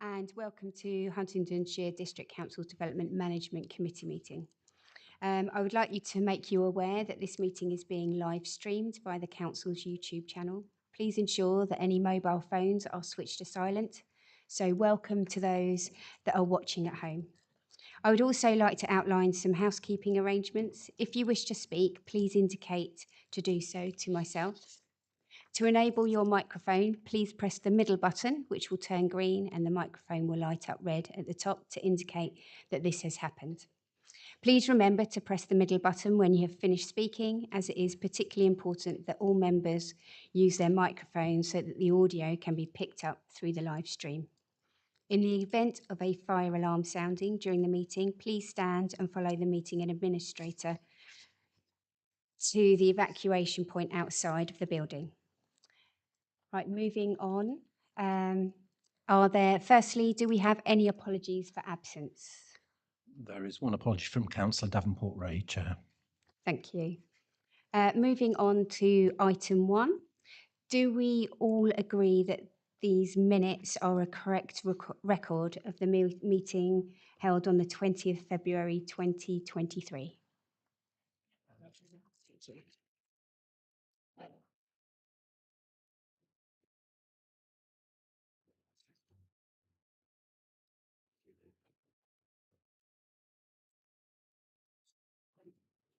And welcome to Huntingdonshire District Council's Development Management Committee meeting. I would like to make you aware that this meeting is being live streamed by the Council's YouTube channel. Please ensure that any mobile phones are switched to silent. So welcome to those that are watching at home. I would also like to outline some housekeeping arrangements. If you wish to speak, please indicate to do so to myself. To enable your microphone, please press the middle button, which will turn green, and the microphone will light up red at the top to indicate that this has happened. Please remember to press the middle button when you have finished speaking, as it is particularly important that all members use their microphones so that the audio can be picked up through the live stream. In the event of a fire alarm sounding during the meeting, please stand and follow the meeting administrator to the evacuation point outside of the building. Right, moving on. Firstly, do we have any apologies for absence? There is one apology from Councillor Davenport Ray, Chair. Thank you. Moving on to item 1. Do we all agree that these minutes are a correct record of the meeting held on the 20th February 2023? Thank you.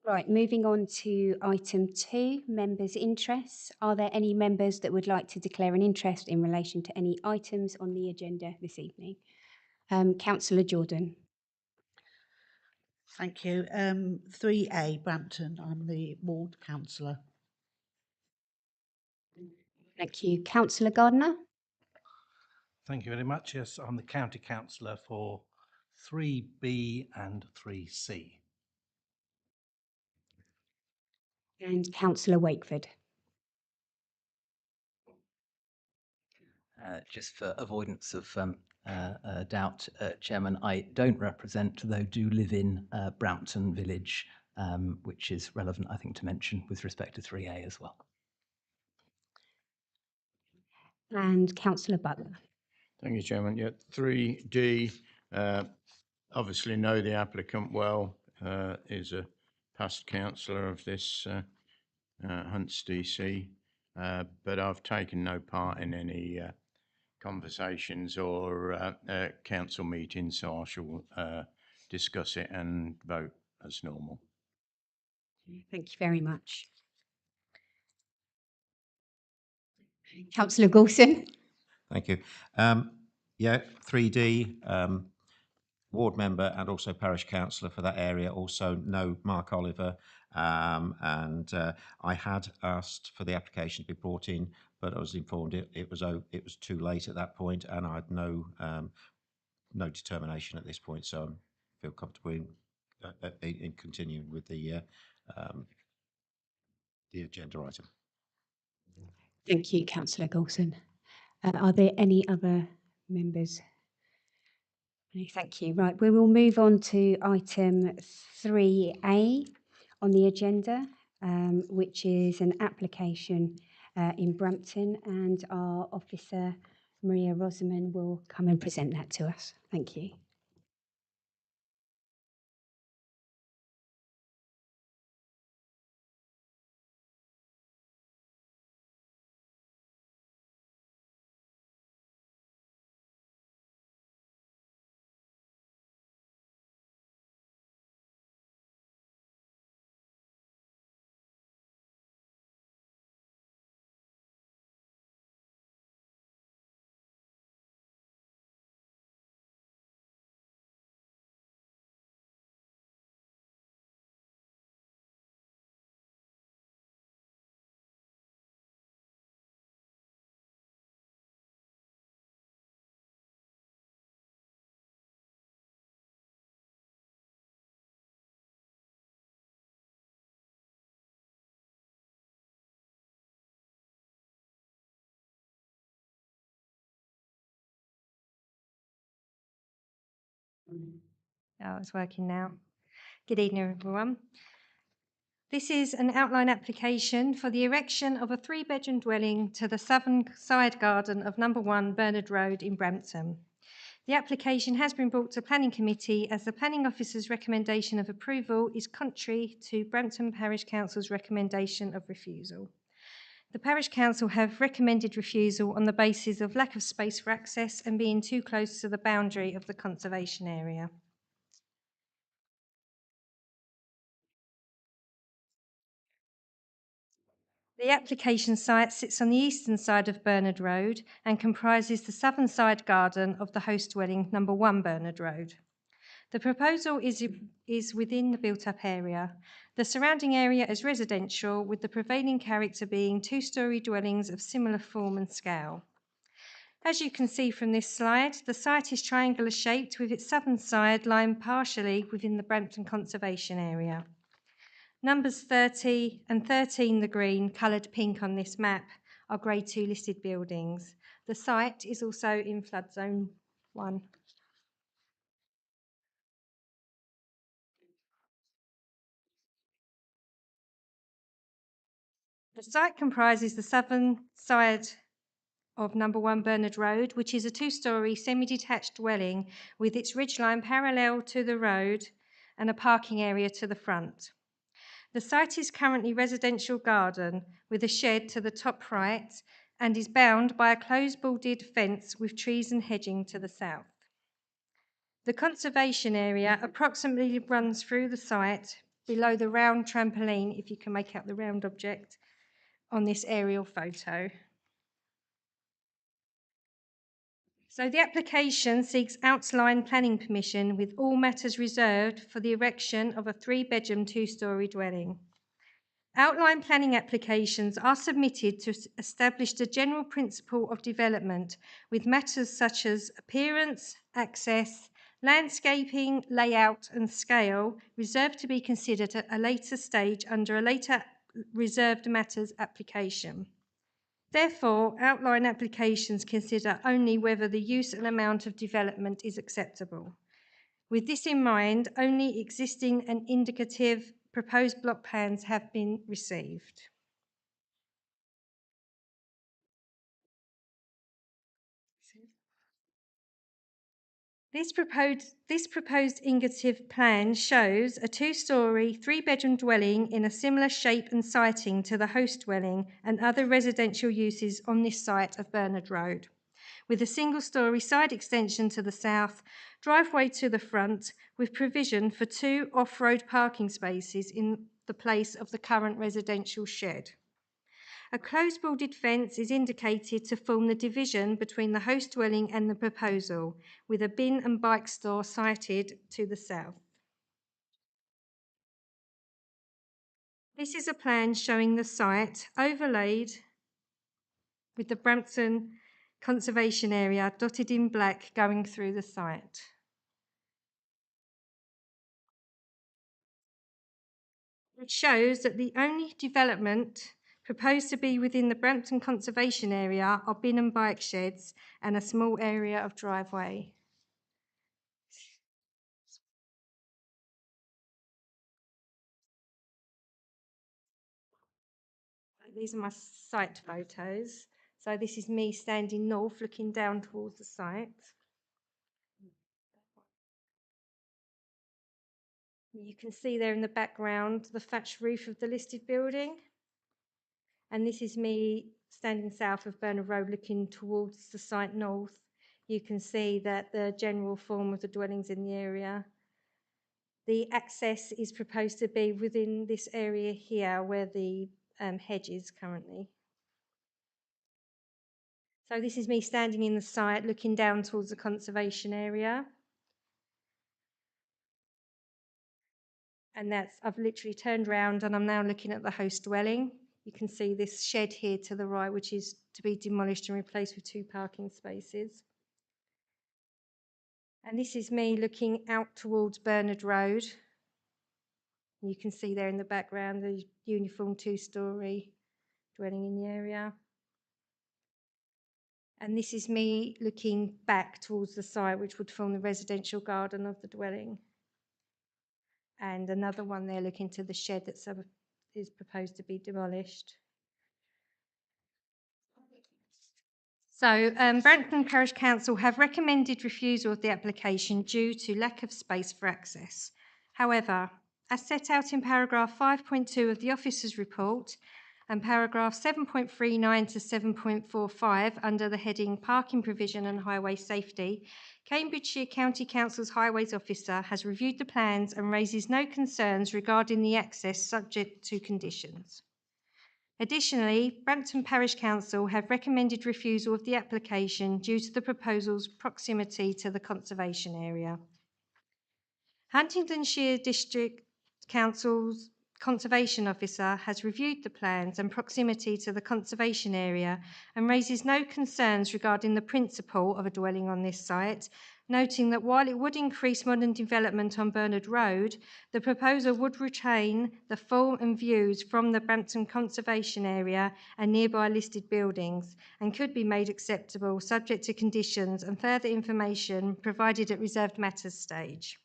Right, moving on to item 2, members' interests. Are there any members that would like to declare an interest in relation to any items on the agenda this evening? Councillor Jordan. Thank you. 3A, Brampton. I'm the ward councillor. Thank you. Councillor Gardner. Thank you very much. Yes, I'm the County Councillor for 3B and 3C. And Councillor Wakeford. Just for avoidance of doubt, Chairman, I don't represent, though do live in Brampton Village, which is relevant, I think, to mention with respect to 3A as well. And Councillor Butler. Thank you, Chairman. Yeah, 3D, obviously know the applicant well, is a past councillor of this Hunts DC, but I've taken no part in any conversations or council meetings, so I shall discuss it and vote as normal. Thank you very much. Councillor Goulson. Thank you. Yeah, 3D, ward member and also parish councillor for that area. Also know Mark Oliver, and I had asked for the application to be brought in, but I was informed it was too late at that point, and I had no determination at this point. So I feel comfortable in continuing with the agenda item. Thank you, Councillor Goulson. Are there any other members? No, thank you. Right, we will move on to item 3A on the agenda, which is an application in Brampton, and our officer, Maria Rosamond, will come and present that to us. Thank you. Oh, it's working now. Good evening, everyone. This is an outline application for the erection of a 3-bedroom dwelling to the southern side garden of number 1 Bernard Road in Brampton. The application has been brought to Planning Committee as the Planning Officer's recommendation of approval is contrary to Brampton Parish Council's recommendation of refusal. The Parish Council have recommended refusal on the basis of lack of space for access and being too close to the boundary of the conservation area. The application site sits on the eastern side of Bernard Road and comprises the southern side garden of the host dwelling number 1 Bernard Road. The proposal is within the built-up area. The surrounding area is residential, with the prevailing character being two-storey dwellings of similar form and scale. As you can see from this slide, the site is triangular shaped, with its southern side lying partially within the Brampton Conservation Area. Numbers 30 and 13, the green, coloured pink on this map, are Grade 2 listed buildings. The site is also in flood zone 1. The site comprises the southern side of number 1 Bernard Road, which is a two-storey semi-detached dwelling with its ridgeline parallel to the road and a parking area to the front. The site is currently residential garden with a shed to the top right and is bound by a closed boarded fence with trees and hedging to the south. The conservation area approximately runs through the site below the round trampoline, if you can make out the round object, on this aerial photo. So the application seeks outline planning permission with all matters reserved for the erection of a 3-bedroom, 2-storey dwelling. Outline planning applications are submitted to establish the general principle of development with matters such as appearance, access, landscaping, layout and scale reserved to be considered at a later stage under a later reserved matters application. Therefore, outline applications consider only whether the use and amount of development is acceptable. With this in mind, only existing and indicative proposed block plans have been received. This proposed indicative plan shows a 2-storey, 3-bedroom dwelling in a similar shape and siting to the host dwelling and other residential uses on this site of Bernard Road, with a single-storey side extension to the south, driveway to the front, with provision for 2 off-road parking spaces in the place of the current residential shed. A closed boarded fence is indicated to form the division between the host dwelling and the proposal, with a bin and bike store sited to the south. This is a plan showing the site overlaid with the Brampton Conservation Area dotted in black going through the site. It shows that the only development proposed to be within the Brampton Conservation Area are bin and bike sheds and a small area of driveway. These are my site photos. So this is me standing north, looking down towards the site. You can see there in the background the thatched roof of the listed building. And this is me standing south of Bernard Road, looking towards the site north. You can see that the general form of the dwellings in the area. The access is proposed to be within this area here where the hedge is currently. So this is me standing in the site looking down towards the conservation area. And I've literally turned around and I'm now looking at the host dwelling. You can see this shed here to the right, which is to be demolished and replaced with 2 parking spaces. And this is me looking out towards Bernard Road. You can see there in the background the uniform 2-storey dwelling in the area. And this is me looking back towards the site, which would form the residential garden of the dwelling. And another one there looking to the shed that is proposed to be demolished. So, Brampton Parish Council have recommended refusal of the application due to lack of space for access. However, as set out in paragraph 5.2 of the officer's report and paragraph 7.39 to 7.45 under the heading Parking Provision and Highway Safety, Cambridgeshire County Council's Highways Officer has reviewed the plans and raises no concerns regarding the access subject to conditions. Additionally, Brampton Parish Council have recommended refusal of the application due to the proposal's proximity to the conservation area. Huntingdonshire District Council's Conservation Officer has reviewed the plans and proximity to the conservation area and raises no concerns regarding the principle of a dwelling on this site, noting that while it would increase modern development on Bernard Road, the proposal would retain the full and views from the Brampton Conservation Area and nearby listed buildings and could be made acceptable subject to conditions and further information provided at reserved matters stage.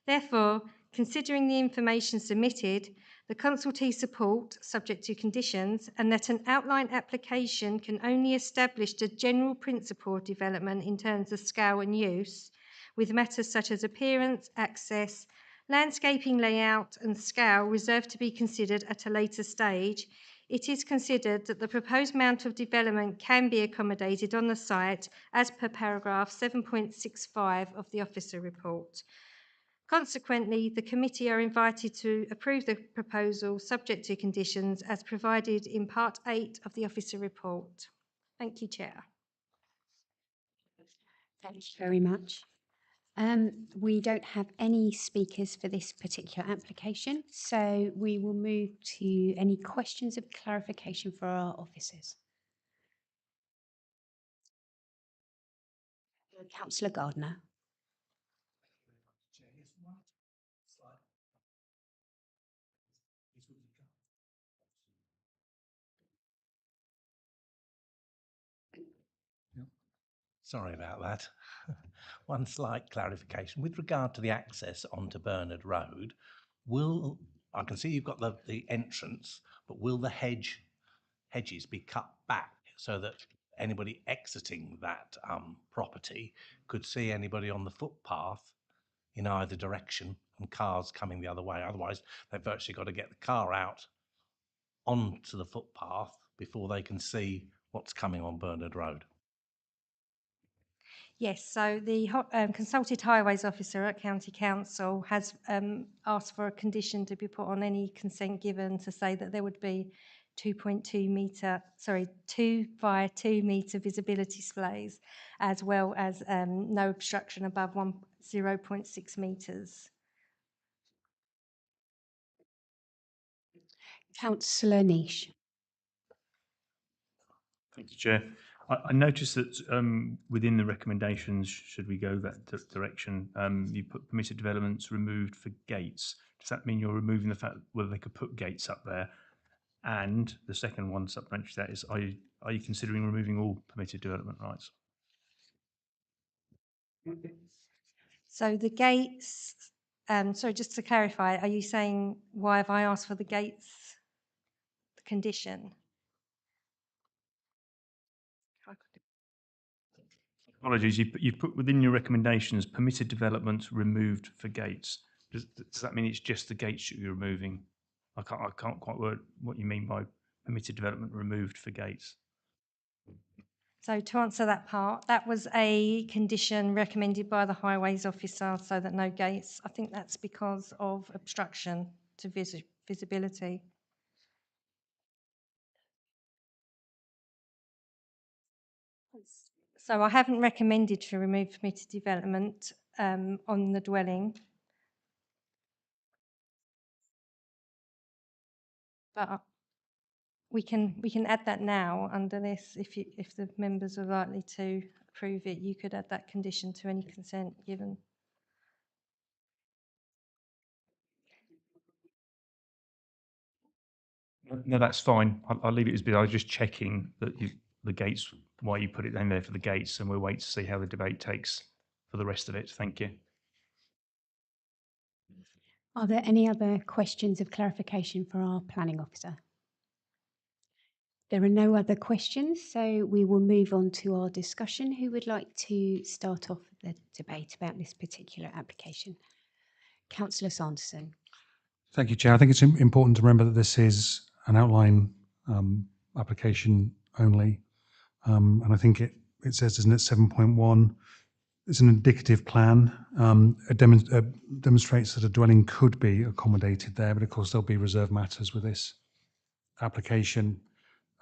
Therefore, considering the information submitted, the consultee support, subject to conditions, and that an outline application can only establish the general principle of development in terms of scale and use, with matters such as appearance, access, landscaping layout, and scale reserved to be considered at a later stage, it is considered that the proposed amount of development can be accommodated on the site as per paragraph 7.65 of the officer report. Consequently, the committee are invited to approve the proposal subject to conditions as provided in Part 8 of the officer report. Thank you, Chair. Thank you very much. We don't have any speakers for this particular application, so we will move to any questions of clarification for our officers. Councillor Gardner. Sorry about that. One slight clarification. With regard to the access onto Bernard Road, I can see you've got the entrance, but will the hedges be cut back so that anybody exiting that property could see anybody on the footpath in either direction and cars coming the other way? Otherwise, they've virtually got to get the car out onto the footpath before they can see what's coming on Bernard Road. Yes, so the consulted highways officer at County Council has asked for a condition to be put on any consent given to say that there would be 2 by 2 metre visibility displays, as well as no obstruction above 0.6 metres. Councillor Niche. Thank you, Chair. I noticed that within the recommendations, should we go that direction, you put permitted developments removed for gates. Does that mean you're removing the fact whether they could put gates up there? And the second one supplementary to that is, are you considering removing all permitted development rights? So the gates, sorry, just to clarify, are you saying why have I asked for the gates condition? Apologies, you put within your recommendations permitted development removed for gates. Does that mean it's just the gates that you're removing? I can't quite word what you mean by permitted development removed for gates. So to answer that part, that was a condition recommended by the highways officer so that no gates. I think that's because of obstruction to visibility. So I haven't recommended to remove permitted development on the dwelling. But we can add that now under this. If the members are likely to approve it, you could add that condition to any consent given. No, that's fine. I'll leave it as bit. I was just checking that the gates, why you put it in there for the gates, and we'll wait to see how the debate takes for the rest of it. Thank you. Are there any other questions of clarification for our planning officer? There are no other questions, so we will move on to our discussion. Who would like to start off the debate about this particular application? Councillor Sanderson. Thank you, Chair. I think it's important to remember that this is an outline application only. And I think it says, isn't it, 7.1, it's an indicative plan. It demonstrates that a dwelling could be accommodated there, but of course there'll be reserved matters with this application.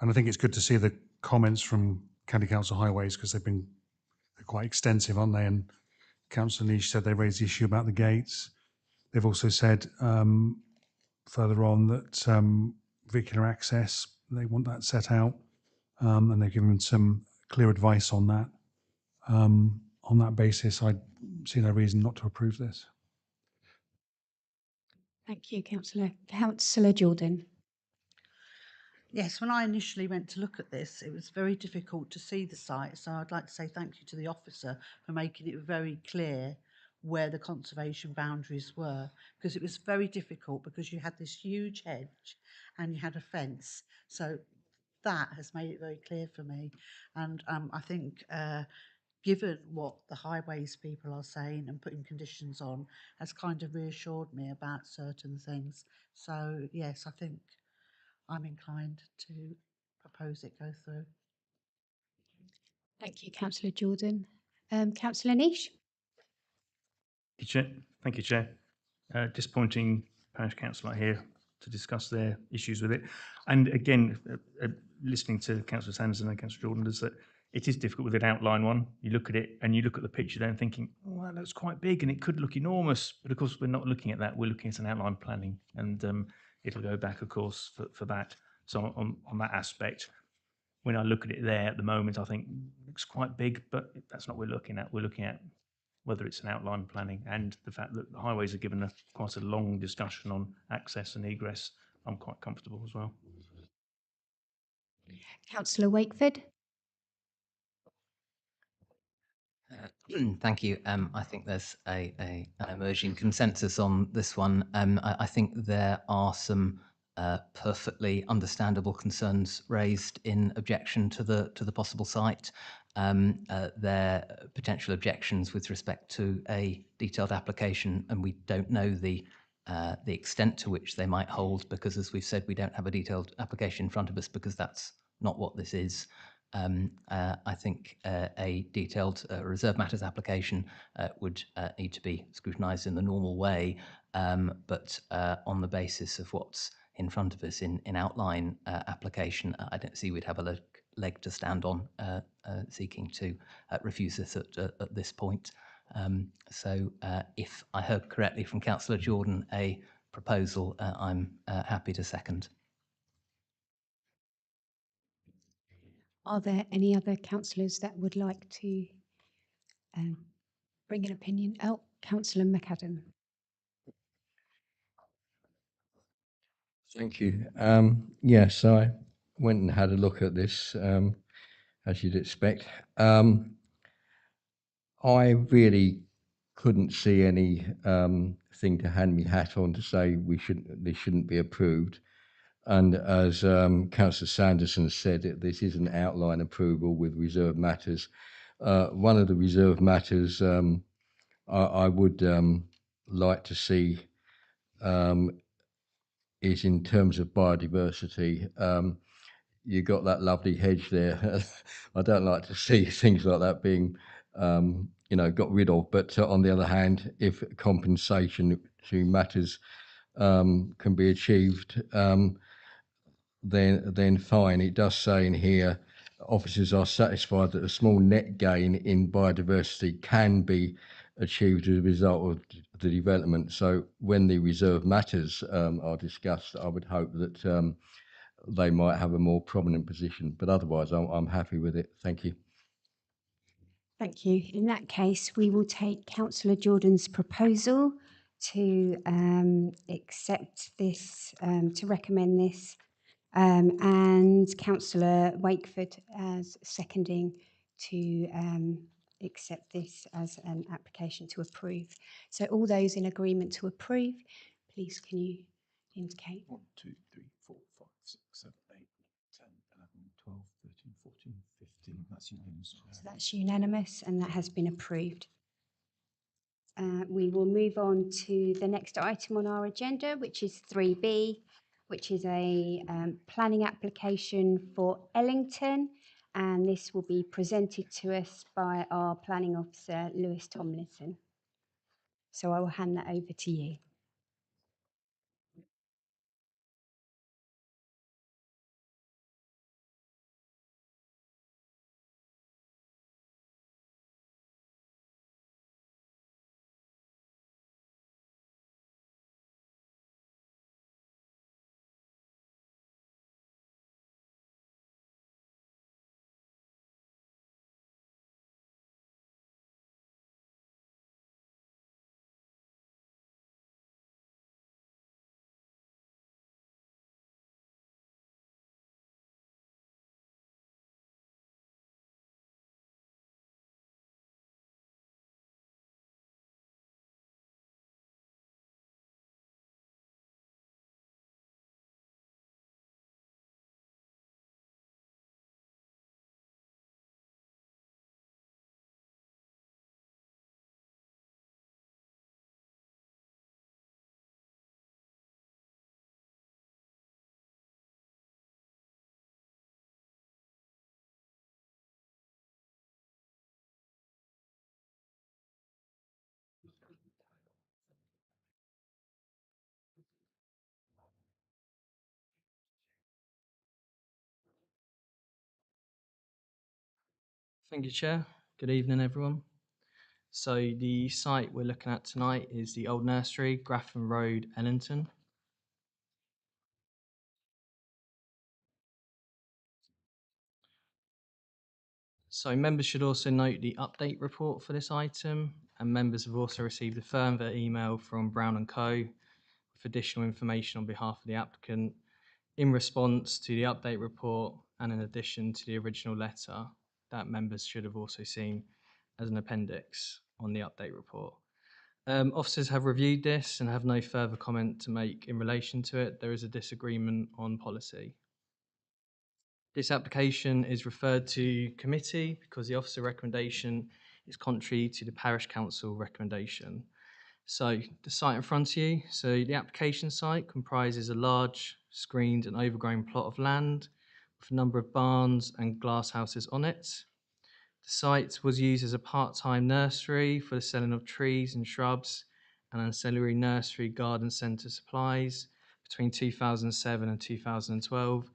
And I think it's good to see the comments from County Council Highways, because they're quite extensive, aren't they? And Councillor Niche said they raised the issue about the gates. They've also said further on that vehicular access, they want that set out, and they've given some clear advice on that. On that basis, I see no reason not to approve this. Thank you, Councillor. Councillor Jordan. Yes, when I initially went to look at this, it was very difficult to see the site. So I'd like to say thank you to the officer for making it very clear where the conservation boundaries were, because it was very difficult because you had this huge hedge and you had a fence. So that has made it very clear for me. And I think given what the highways people are saying and putting conditions on has kind of reassured me about certain things. So yes, I think I'm inclined to propose it go through. Thank you, Councillor Jordan. Councillor Niche. Thank you, Chair. Disappointing parish councillor here to discuss their issues with it. And again, listening to Councillor Sanderson and Councillor Jordan, is that it is difficult with an outline one. You look at it and you look at the picture there and thinking, oh, that looks quite big and it could look enormous. But of course, we're not looking at that. We're looking at an outline planning, and it'll go back, of course, for that. So on that aspect, when I look at it there at the moment, I think it looks quite big, but that's not what we're looking at. We're looking at whether it's an outline planning, and the fact that the highways are given quite a long discussion on access and egress, I'm quite comfortable as well. Councillor Wakeford. Thank you. I think there's an emerging consensus on this one. I think there are some perfectly understandable concerns raised in objection to the possible site. There are potential objections with respect to a detailed application, and we don't know the extent to which they might hold, because, as we've said, we don't have a detailed application in front of us because that's not what this is. I think a detailed reserve matters application would need to be scrutinised in the normal way, but on the basis of what's in front of us in outline application, I don't see we'd have a leg to stand on seeking to refuse this at this point. So if I heard correctly from Councillor Jordan, a proposal, I'm happy to second. Are there any other councillors that would like to bring an opinion? Oh, Councillor McAdam. Thank you. Yes, I went and had a look at this, as you'd expect. I really couldn't see any thing to hang me hat on to say this shouldn't be approved. And as Councillor Sanderson said, this is an outline approval with reserved matters. One of the reserved matters I would like to see is in terms of biodiversity. You got that lovely hedge there. I don't like to see things like that being, got rid of. But on the other hand, if compensation to matters can be achieved, then fine. It does say in here, officers are satisfied that a small net gain in biodiversity can be achieved as a result of the development. So when the reserve matters are discussed, I would hope that they might have a more prominent position. But otherwise, I'm happy with it. Thank you. Thank you. In that case, we will take Councillor Jordan's proposal to accept this, to recommend this, and Councillor Wakeford as seconding to accept this as an application to approve. So all those in agreement to approve, please can you indicate? 1, 2, 3, 4, 5, 6, 7, 8. 10, 11, 12, 13, 14, 15. That's unanimous. So that's unanimous and that has been approved. We will move on to the next item on our agenda, which is 3B, which is a planning application for Ellington. And this will be presented to us by our planning officer, Lewis Tomlinson. So I will hand that over to you. Thank you, Chair. Good evening, everyone. So the site we're looking at tonight is the Old Nursery, Grafton Road, Ellington. So members should also note the update report for this item, and members have also received a further email from Brown & Co. with additional information on behalf of the applicant in response to the update report and in addition to the original letter that members should have also seen as an appendix on the update report. Officers have reviewed this and have no further comment to make in relation to it. There is a disagreement on policy. This application is referred to committee because the officer recommendation is contrary to the parish council recommendation. So the site in front of you, so the application site comprises a large screened and overgrown plot of land with a number of barns and glass houses on it. The site was used as a part-time nursery for the selling of trees and shrubs and ancillary nursery garden centre supplies between 2007 and 2012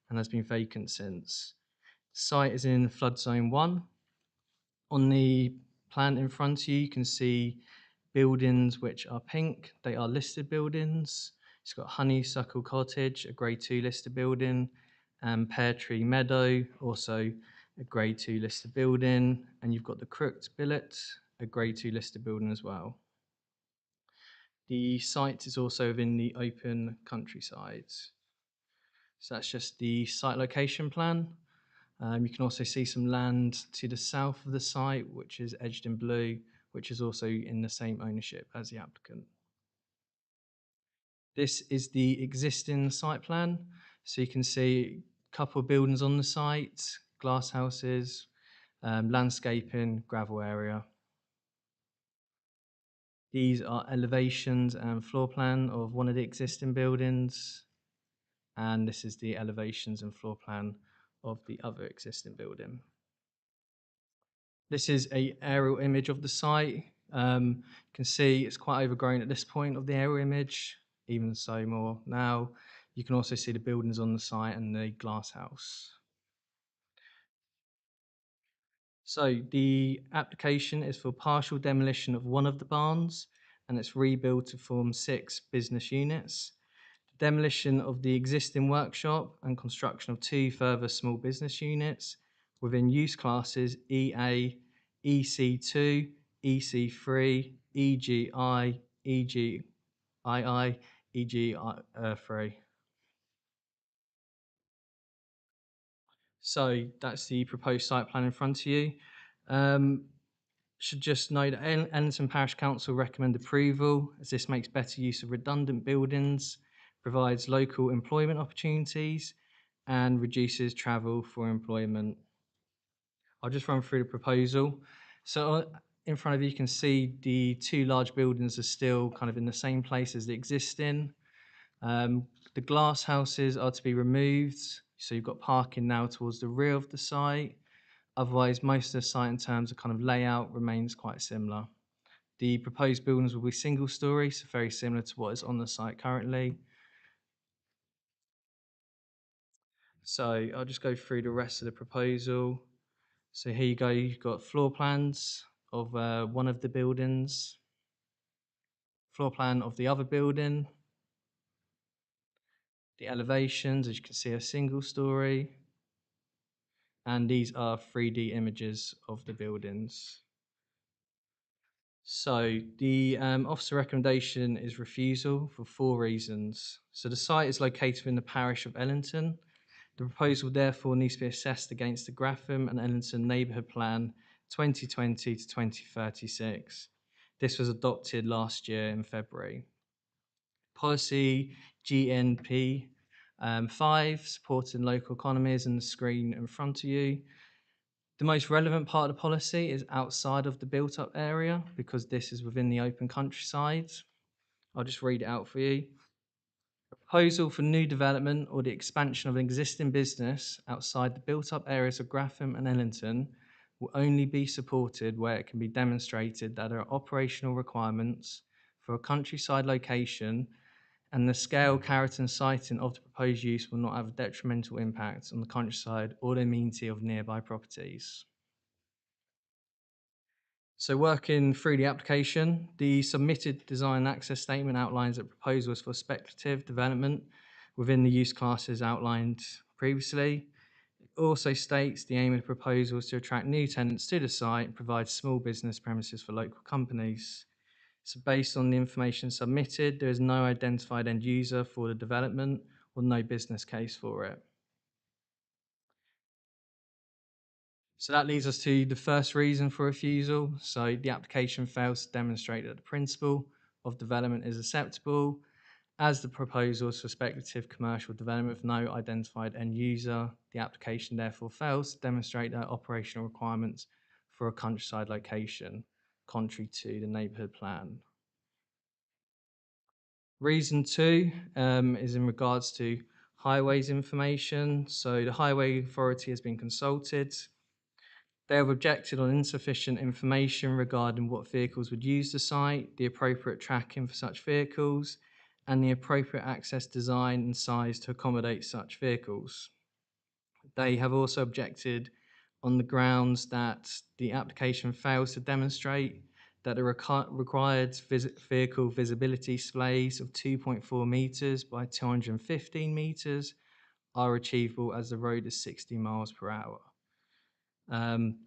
and has been vacant since. The site is in flood zone 1. On the plan in front of you, you can see buildings which are pink. They are listed buildings. It's got Honeysuckle Cottage, a Grade 2 listed building, and Pear Tree Meadow, also a Grade 2 listed building. And you've got the Crooked Billet, a Grade 2 listed building as well. The site is also within the open countryside. So that's just the site location plan. You can also see some land to the south of the site, which is edged in blue, which is also in the same ownership as the applicant. This is the existing site plan. So you can see a couple of buildings on the site, glass houses, landscaping, gravel area. These are elevations and floor plan of one of the existing buildings. And this is the elevations and floor plan of the other existing building. This is an aerial image of the site. You can see it's quite overgrown at this point of the aerial image, even so more now. You can also see the buildings on the site and the glass house. So the application is for partial demolition of one of the barns and it's rebuilt to form 6 business units. The demolition of the existing workshop and construction of 2 further small business units within use classes EA, EC2, EC3, EGI, EGII, EG3. So that's the proposed site plan in front of you. Should just note that Ellington Parish Council recommend approval as this makes better use of redundant buildings, provides local employment opportunities, and reduces travel for employment. I'll just run through the proposal. So in front of you, you can see the two large buildings are still kind of in the same place as the existing. The glass houses are to be removed. So you've got parking now towards the rear of the site. Otherwise, most of the site in terms of kind of layout remains quite similar. The proposed buildings will be single story, so very similar to what is on the site currently. So I'll just go through the rest of the proposal. So here you go, you've got floor plans of one of the buildings, floor plan of the other building, the elevations, as you can see, are single story, and these are 3D images of the buildings. So the officer recommendation is refusal for 4 reasons. So the site is located in the parish of Ellington. The proposal therefore needs to be assessed against the Graffham and Ellington Neighbourhood Plan 2020 to 2036. This was adopted last year in February. Policy GNP 5, supporting local economies, and the screen in front of you. The most relevant part of the policy is outside of the built-up area because this is within the open countryside. I'll just read it out for you. Proposal for new development or the expansion of an existing business outside the built-up areas of Graffham and Ellington will only be supported where it can be demonstrated that there are operational requirements for a countryside location and the scale, character and siting of the proposed use will not have a detrimental impact on the countryside or the amenity of nearby properties. So working through the application, the submitted design and access statement outlines that proposals for speculative development within the use classes outlined previously. It also states the aim of the proposal is to attract new tenants to the site and provide small business premises for local companies. So based on the information submitted, there is no identified end user for the development or no business case for it. So that leads us to the first reason for refusal. So the application fails to demonstrate that the principle of development is acceptable, as the proposal is for speculative commercial development with no identified end user. The application therefore fails to demonstrate that operational requirements for a countryside location, contrary to the neighbourhood plan. Reason 2 is in regards to highways information. So the Highway Authority has been consulted. They have objected on insufficient information regarding what vehicles would use the site, the appropriate tracking for such vehicles, and the appropriate access design and size to accommodate such vehicles. They have also objected on the grounds that the application fails to demonstrate that the required vehicle visibility displays of 2.4 metres by 215 metres are achievable as the road is 60 miles per hour.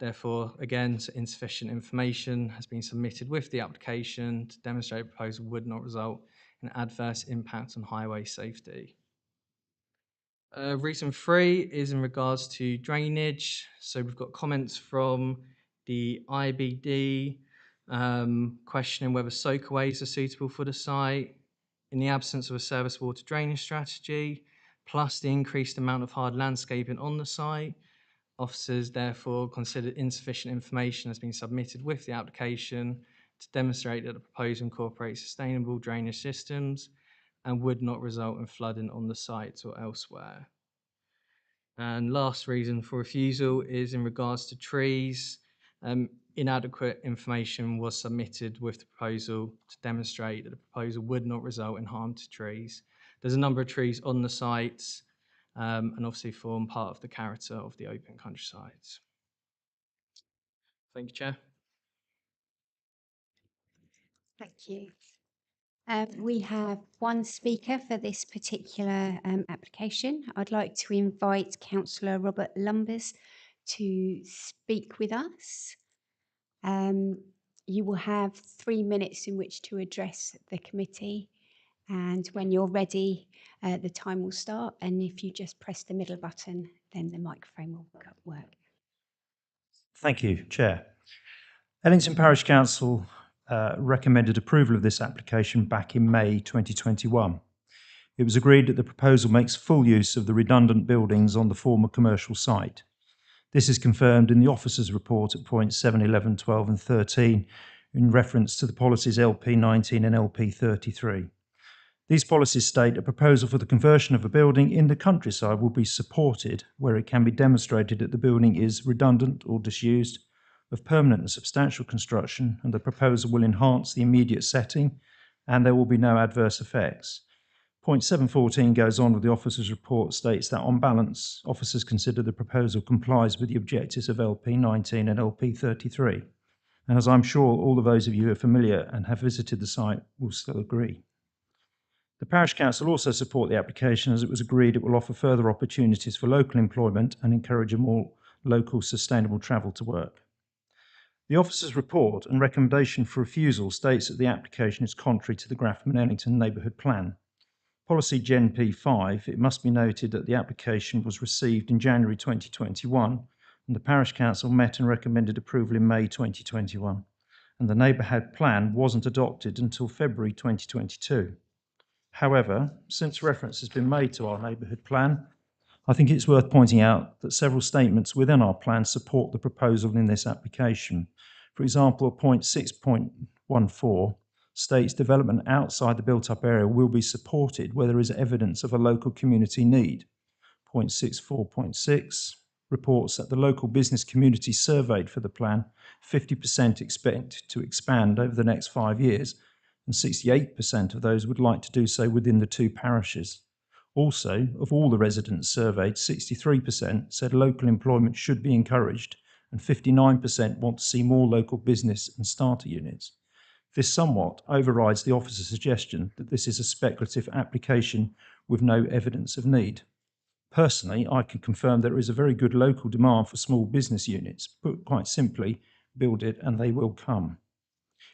Therefore, again, insufficient information has been submitted with the application to demonstrate the proposal would not result in adverse impact on highway safety. Reason 3 is in regards to drainage. So we've got comments from the IBD questioning whether soakaways are suitable for the site in the absence of a service water drainage strategy, plus the increased amount of hard landscaping on the site. Officers therefore considered insufficient information has been submitted with the application to demonstrate that the proposal incorporates sustainable drainage systems and would not result in flooding on the site or elsewhere. And last reason for refusal is in regards to trees. Inadequate information was submitted with the proposal to demonstrate that the proposal would not result in harm to trees. There's a number of trees on the site and obviously form part of the character of the open countryside. Thank you, Chair. Thank you. We have one speaker for this particular application. I'd like to invite Councillor Robert Lumbers to speak with us. You will have 3 minutes in which to address the committee, and when you're ready, the time will start, and if you just press the middle button, then the microphone will work. Thank you, Chair. Ellington Parish Council recommended approval of this application back in May 2021. it was agreed that the proposal makes full use of the redundant buildings on the former commercial site. This is confirmed in the officers' report at points 7, 11, 12 and 13 in reference to the policies LP 19 and LP 33. These policies state a proposal for the conversion of a building in the countryside will be supported where it can be demonstrated that the building is redundant or disused, of permanent and substantial construction, and the proposal will enhance the immediate setting and there will be no adverse effects. Point 714 goes on with the officers' report, states that on balance, officers consider the proposal complies with the objectives of LP 19 and LP 33. And as I'm sure all of those of you who are familiar and have visited the site will still agree. The Parish Council also support the application as it was agreed it will offer further opportunities for local employment and encourage a more local sustainable travel to work. The officer's report and recommendation for refusal states that the application is contrary to the Grafham and Ellington Neighbourhood Plan. Policy Gen P5, it must be noted that the application was received in January 2021 and the Parish Council met and recommended approval in May 2021 and the Neighbourhood Plan wasn't adopted until February 2022. However, since reference has been made to our Neighbourhood Plan, I think it's worth pointing out that several statements within our plan support the proposal in this application. For example, point 6.14 states development outside the built-up area will be supported where there is evidence of a local community need. Point 64.6 reports that the local business community surveyed for the plan, 50% expect to expand over the next 5 years, and 68% of those would like to do so within the two parishes. Also, of all the residents surveyed, 63% said local employment should be encouraged, and 59% want to see more local business and starter units. This somewhat overrides the officer's suggestion that this is a speculative application with no evidence of need. Personally, I can confirm there is a very good local demand for small business units. Put quite simply, build it and they will come.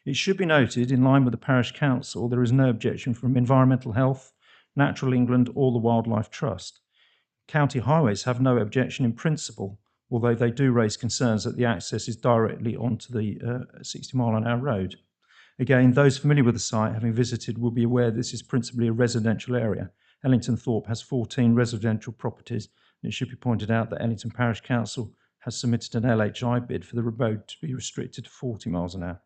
It should be noted, in line with the Parish Council, there is no objection from Environmental Health, Natural England or the Wildlife Trust. County Highways have no objection in principle, although they do raise concerns that the access is directly onto the 60-mile-an-hour road. Again, those familiar with the site, having visited, will be aware this is principally a residential area. Ellington Thorpe has 14 residential properties, and it should be pointed out that Ellington Parish Council has submitted an LHI bid for the road to be restricted to 40 miles an hour.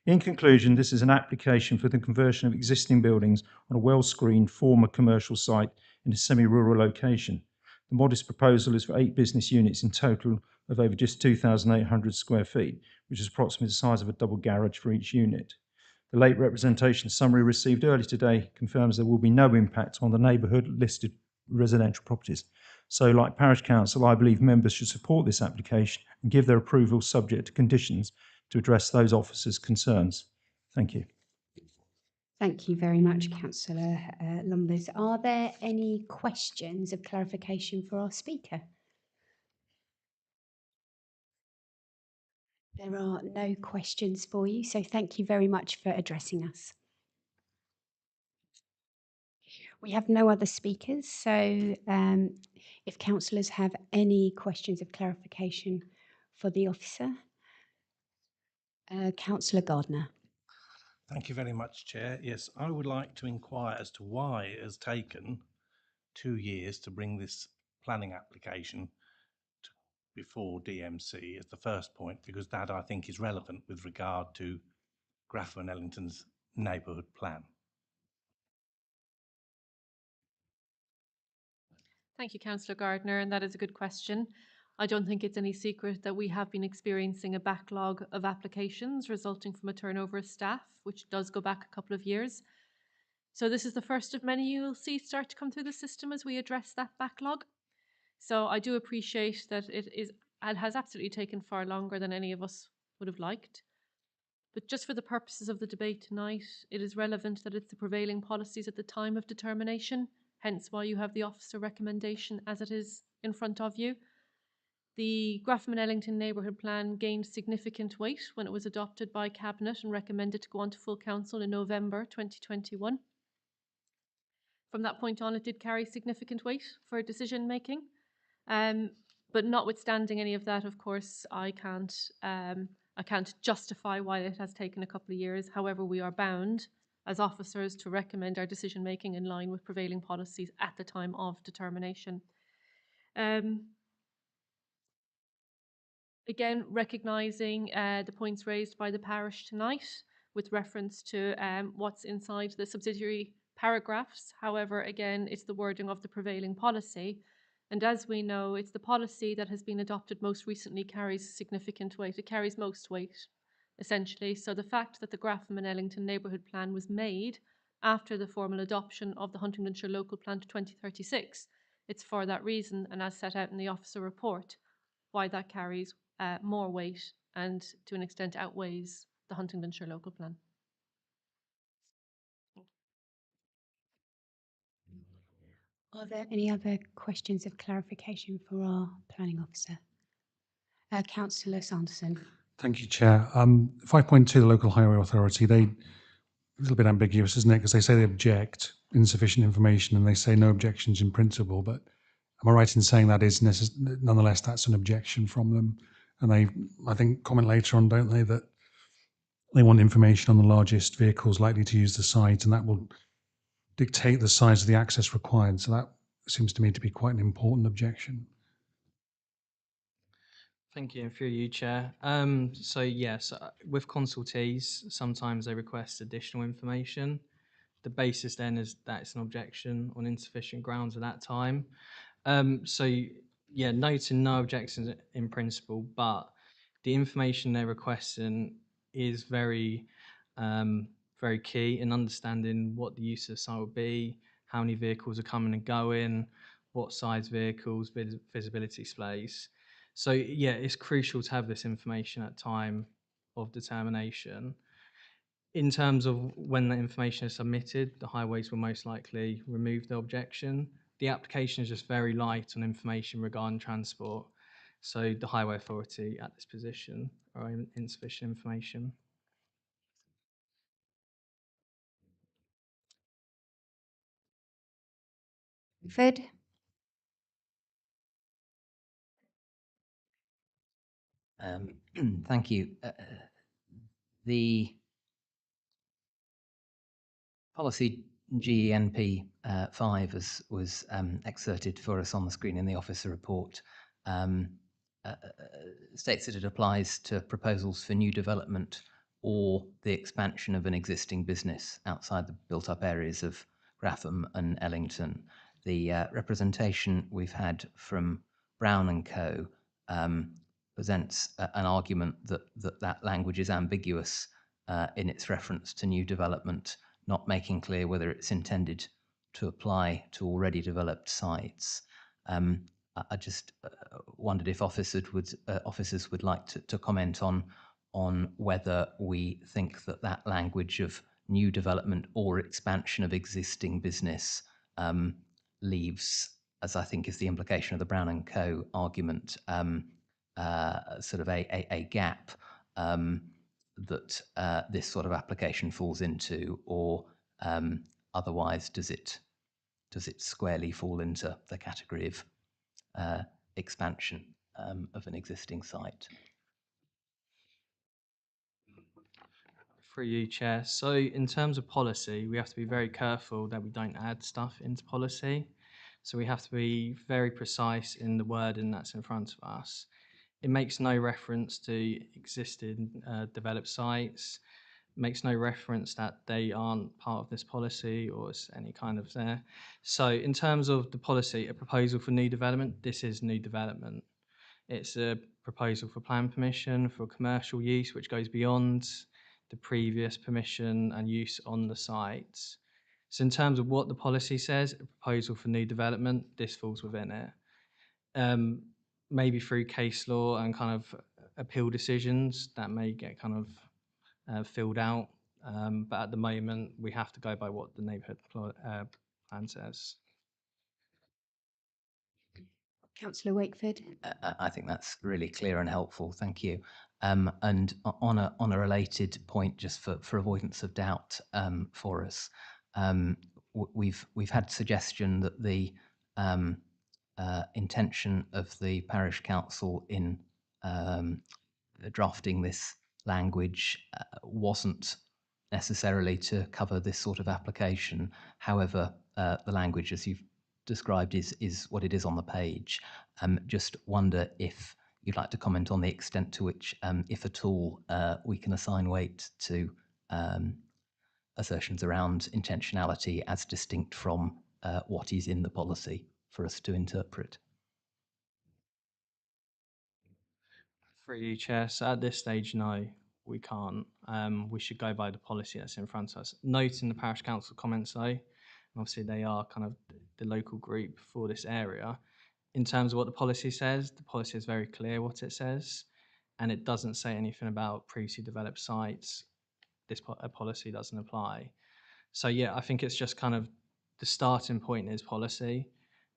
In conclusion, this is an application for the conversion of existing buildings on a well-screened former commercial site in a semi-rural location. The modest proposal is for 8 business units in total of over just 2,800 square feet, which is approximately the size of a double garage for each unit. The late representation summary received early today confirms there will be no impact on the neighbourhood listed residential properties. So, like Parish Council, I believe members should support this application and give their approval subject to conditions to address those officers' concerns. Thank you. Thank you very much, Councillor Lumbers. Are there any questions of clarification for our speaker? There are no questions for you, so thank you very much for addressing us. We have no other speakers, so if councillors have any questions of clarification for the officer, Councillor Gardner. Thank you very much, Chair. Yes, I would like to inquire as to why it has taken 2 years to bring this planning application before DMC as the first point, because that I think is relevant with regard to Grafham and Ellington's neighbourhood plan. Thank you, Councillor Gardner, and that is a good question. I don't think it's any secret that we have been experiencing a backlog of applications resulting from a turnover of staff, which does go back a couple of years. So this is the first of many you will see start to come through the system as we address that backlog. So I do appreciate that it has absolutely taken far longer than any of us would have liked. But just for the purposes of the debate tonight, it is relevant that it's the prevailing policies at the time of determination, hence why you have the officer recommendation as it is in front of you. The Grafham and Ellington Neighbourhood Plan gained significant weight when it was adopted by Cabinet and recommended to go on to full council in November 2021. From that point on, it did carry significant weight for decision making. But notwithstanding any of that, of course, I can't justify why it has taken a couple of years. However, we are bound as officers to recommend our decision making in line with prevailing policies at the time of determination. Again, recognising the points raised by the parish tonight with reference to what's inside the subsidiary paragraphs. However, again, it's the wording of the prevailing policy. And as we know, it's the policy that has been adopted most recently carries significant weight. It carries most weight, essentially. So the fact that the Grafham and Ellington Neighbourhood Plan was made after the formal adoption of the Huntingdonshire Local Plan to 2036, it's for that reason, and as set out in the officer report, why that carries more weight and to an extent outweighs the Huntingdonshire Local Plan. Are there any other questions of clarification for our planning officer? Councillor Sanderson. Thank you, Chair. 5.2, the local highway authority, a little bit ambiguous, isn't it? Because they say they object insufficient information and they say no objections in principle, but am I right in saying that is nonetheless that's an objection from them? And they, I think, comment later on, don't they, that they want information on the largest vehicles likely to use the site, and that will dictate the size of the access required. So that seems to me to be quite an important objection. Thank you, and through you, Chair. So yes, with consultees, sometimes they request additional information. The basis then is that it's an objection on insufficient grounds at that time. So yeah, noting no objections in principle, but the information they're requesting is very, very key in understanding what the use of the site will be, how many vehicles are coming and going, what size vehicles, visibility displays. So yeah, it's crucial to have this information at time of determination. In terms of when the information is submitted, the highways will most likely remove the objection. The application is just very light on information regarding transport. So the Highway Authority at this position are insufficient information. Fed. Thank you. The policy GENP 5 was excerpted for us on the screen in the officer report. States that it applies to proposals for new development or the expansion of an existing business outside the built-up areas of Grafham and Ellington. The representation we've had from Brown and Co. Presents an argument that language is ambiguous in its reference to new development, not making clear whether it's intended to apply to already developed sites. I just wondered if officers would like to comment on whether we think that language of new development or expansion of existing business leaves, as I think is the implication of the Brown and Co. argument, sort of a gap that this sort of application falls into, or otherwise does it squarely fall into the category of expansion of an existing site? Through you, Chair. So in terms of policy, we have to be very careful that we don't add stuff into policy. So we have to be very precise in the wording that's in front of us. It makes no reference to existing developed sites, makes no reference that they aren't part of this policy or any kind of there. So in terms of the policy, a proposal for new development, this is new development. It's a proposal for plan permission for commercial use, which goes beyond the previous permission and use on the sites. So in terms of what the policy says, a proposal for new development, this falls within it. Maybe through case law and kind of appeal decisions that may get kind of filled out. But at the moment, we have to go by what the neighbourhood plan says. Councillor Wakeford. I think that's really clear and helpful. Thank you. And on a related point, just for avoidance of doubt for us, we've had suggestion that the intention of the parish council in drafting this language wasn't necessarily to cover this sort of application. However, the language, as you've described, is what it is on the page. Just wonder if you'd like to comment on the extent to which, if at all, we can assign weight to assertions around intentionality as distinct from what is in the policy for us to interpret. Through you, Chair. So at this stage, no, we can't. We should go by the policy that's in front of us. Note in the parish council comments, though, and obviously they are kind of the local group for this area. In terms of what the policy says, the policy is very clear what it says, and it doesn't say anything about previously developed sites. This policy doesn't apply. So yeah, I think it's just kind of the starting point is policy,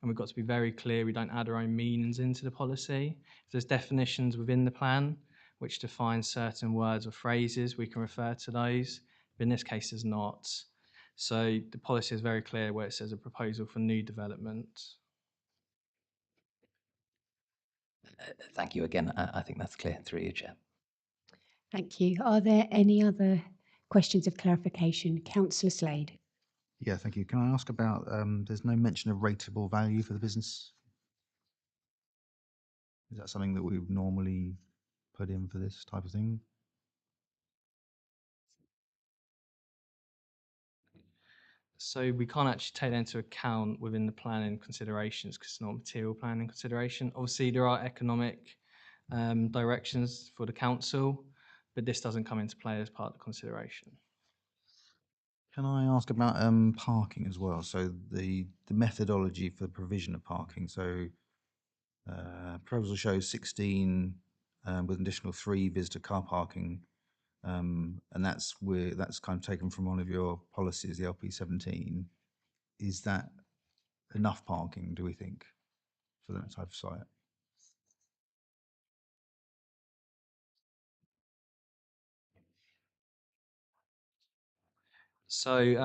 and we've got to be very clear we don't add our own meanings into the policy. If there's definitions within the plan which define certain words or phrases, we can refer to those, but in this case there's not. So the policy is very clear where it says a proposal for new development. Thank you again. I think that's clear through you, Chair. Thank you. Are there any other questions of clarification? Councillor Slade. Yeah, thank you. Can I ask about, there's no mention of rateable value for the business? Is that something that we would normally put in for this type of thing? So we can't actually take that into account within the planning considerations because it's not material planning consideration. Obviously, there are economic directions for the council, but this doesn't come into play as part of the consideration. Can I ask about parking as well? So the methodology for the provision of parking. So proposal shows 16 with an additional 3 visitor car parking, and that's kind of taken from one of your policies, the LP17. Is that enough parking, do we think, for that type of site? So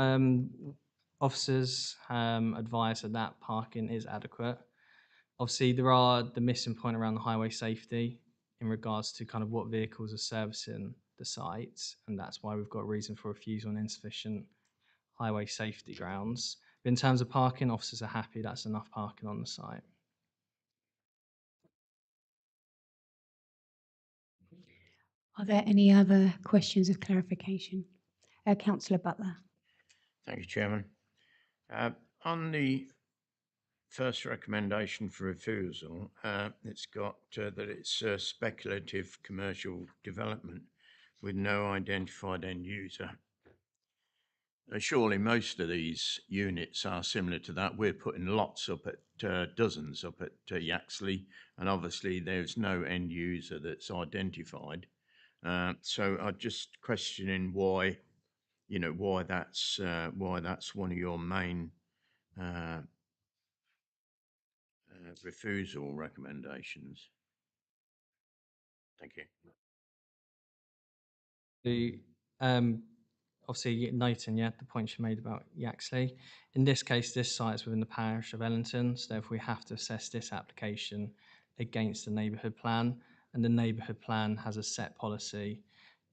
officers advise that parking is adequate. Obviously, there are the missing point around the highway safety in regards to kind of what vehicles are servicing the site, and that's why we've got a reason for refusal on insufficient highway safety grounds. But in terms of parking, officers are happy that's enough parking on the site. Are there any other questions of clarification? Councillor Butler. Thank you, Chairman. On the first recommendation for refusal, it's got that it's speculative commercial development with no identified end user. Surely most of these units are similar to that. We're putting lots up at dozens up at Yaxley, and obviously there's no end user that's identified. So I'm just questioning why, why that's one of your main refusal recommendations. Thank you. Obviously noting, the point you made about Yaxley. In this case, this site is within the parish of Ellington, so if we have to assess this application against the neighbourhood plan, and the neighbourhood plan has a set policy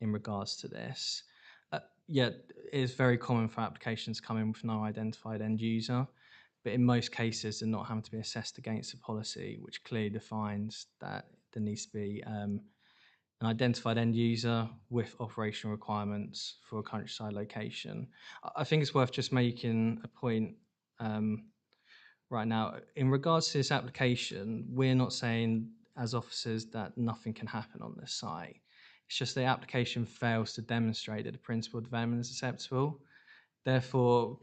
in regards to this. It is very common for applications to come in with no identified end user, but in most cases they're not having to be assessed against a policy which clearly defines that there needs to be an identified end user with operational requirements for a countryside location. I think it's worth just making a point right now. In regards to this application, we're not saying as officers that nothing can happen on this site. It's just the application fails to demonstrate that the principal development is acceptable. Therefore,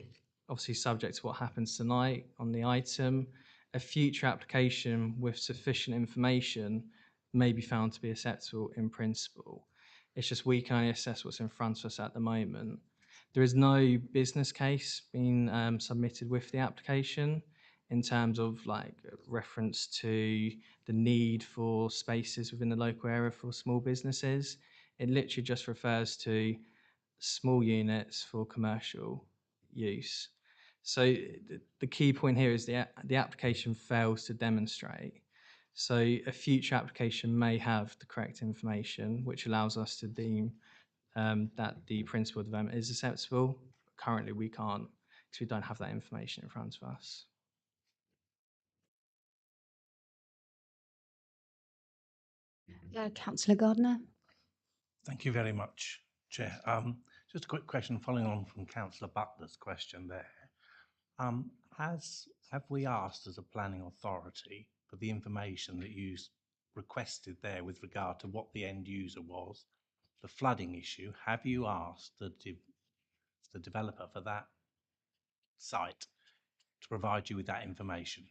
obviously subject to what happens tonight on the item, a future application with sufficient information may be found to be acceptable in principle. It's just we can only assess what's in front of us at the moment. There is no business case being submitted with the application in terms of like reference to the need for spaces within the local area for small businesses. It literally just refers to small units for commercial use. So the key point here is the application fails to demonstrate. So a future application may have the correct information, which allows us to deem that the principal development is acceptable. Currently, we can't because we don't have that information in front of us. Councillor Gardner. Thank you very much, Chair. Just a quick question following on from Councillor Butler's question there. Have we asked as a planning authority for the information that you requested there with regard to what the end user was, the flooding issue? Have you asked the developer for that site to provide you with that information?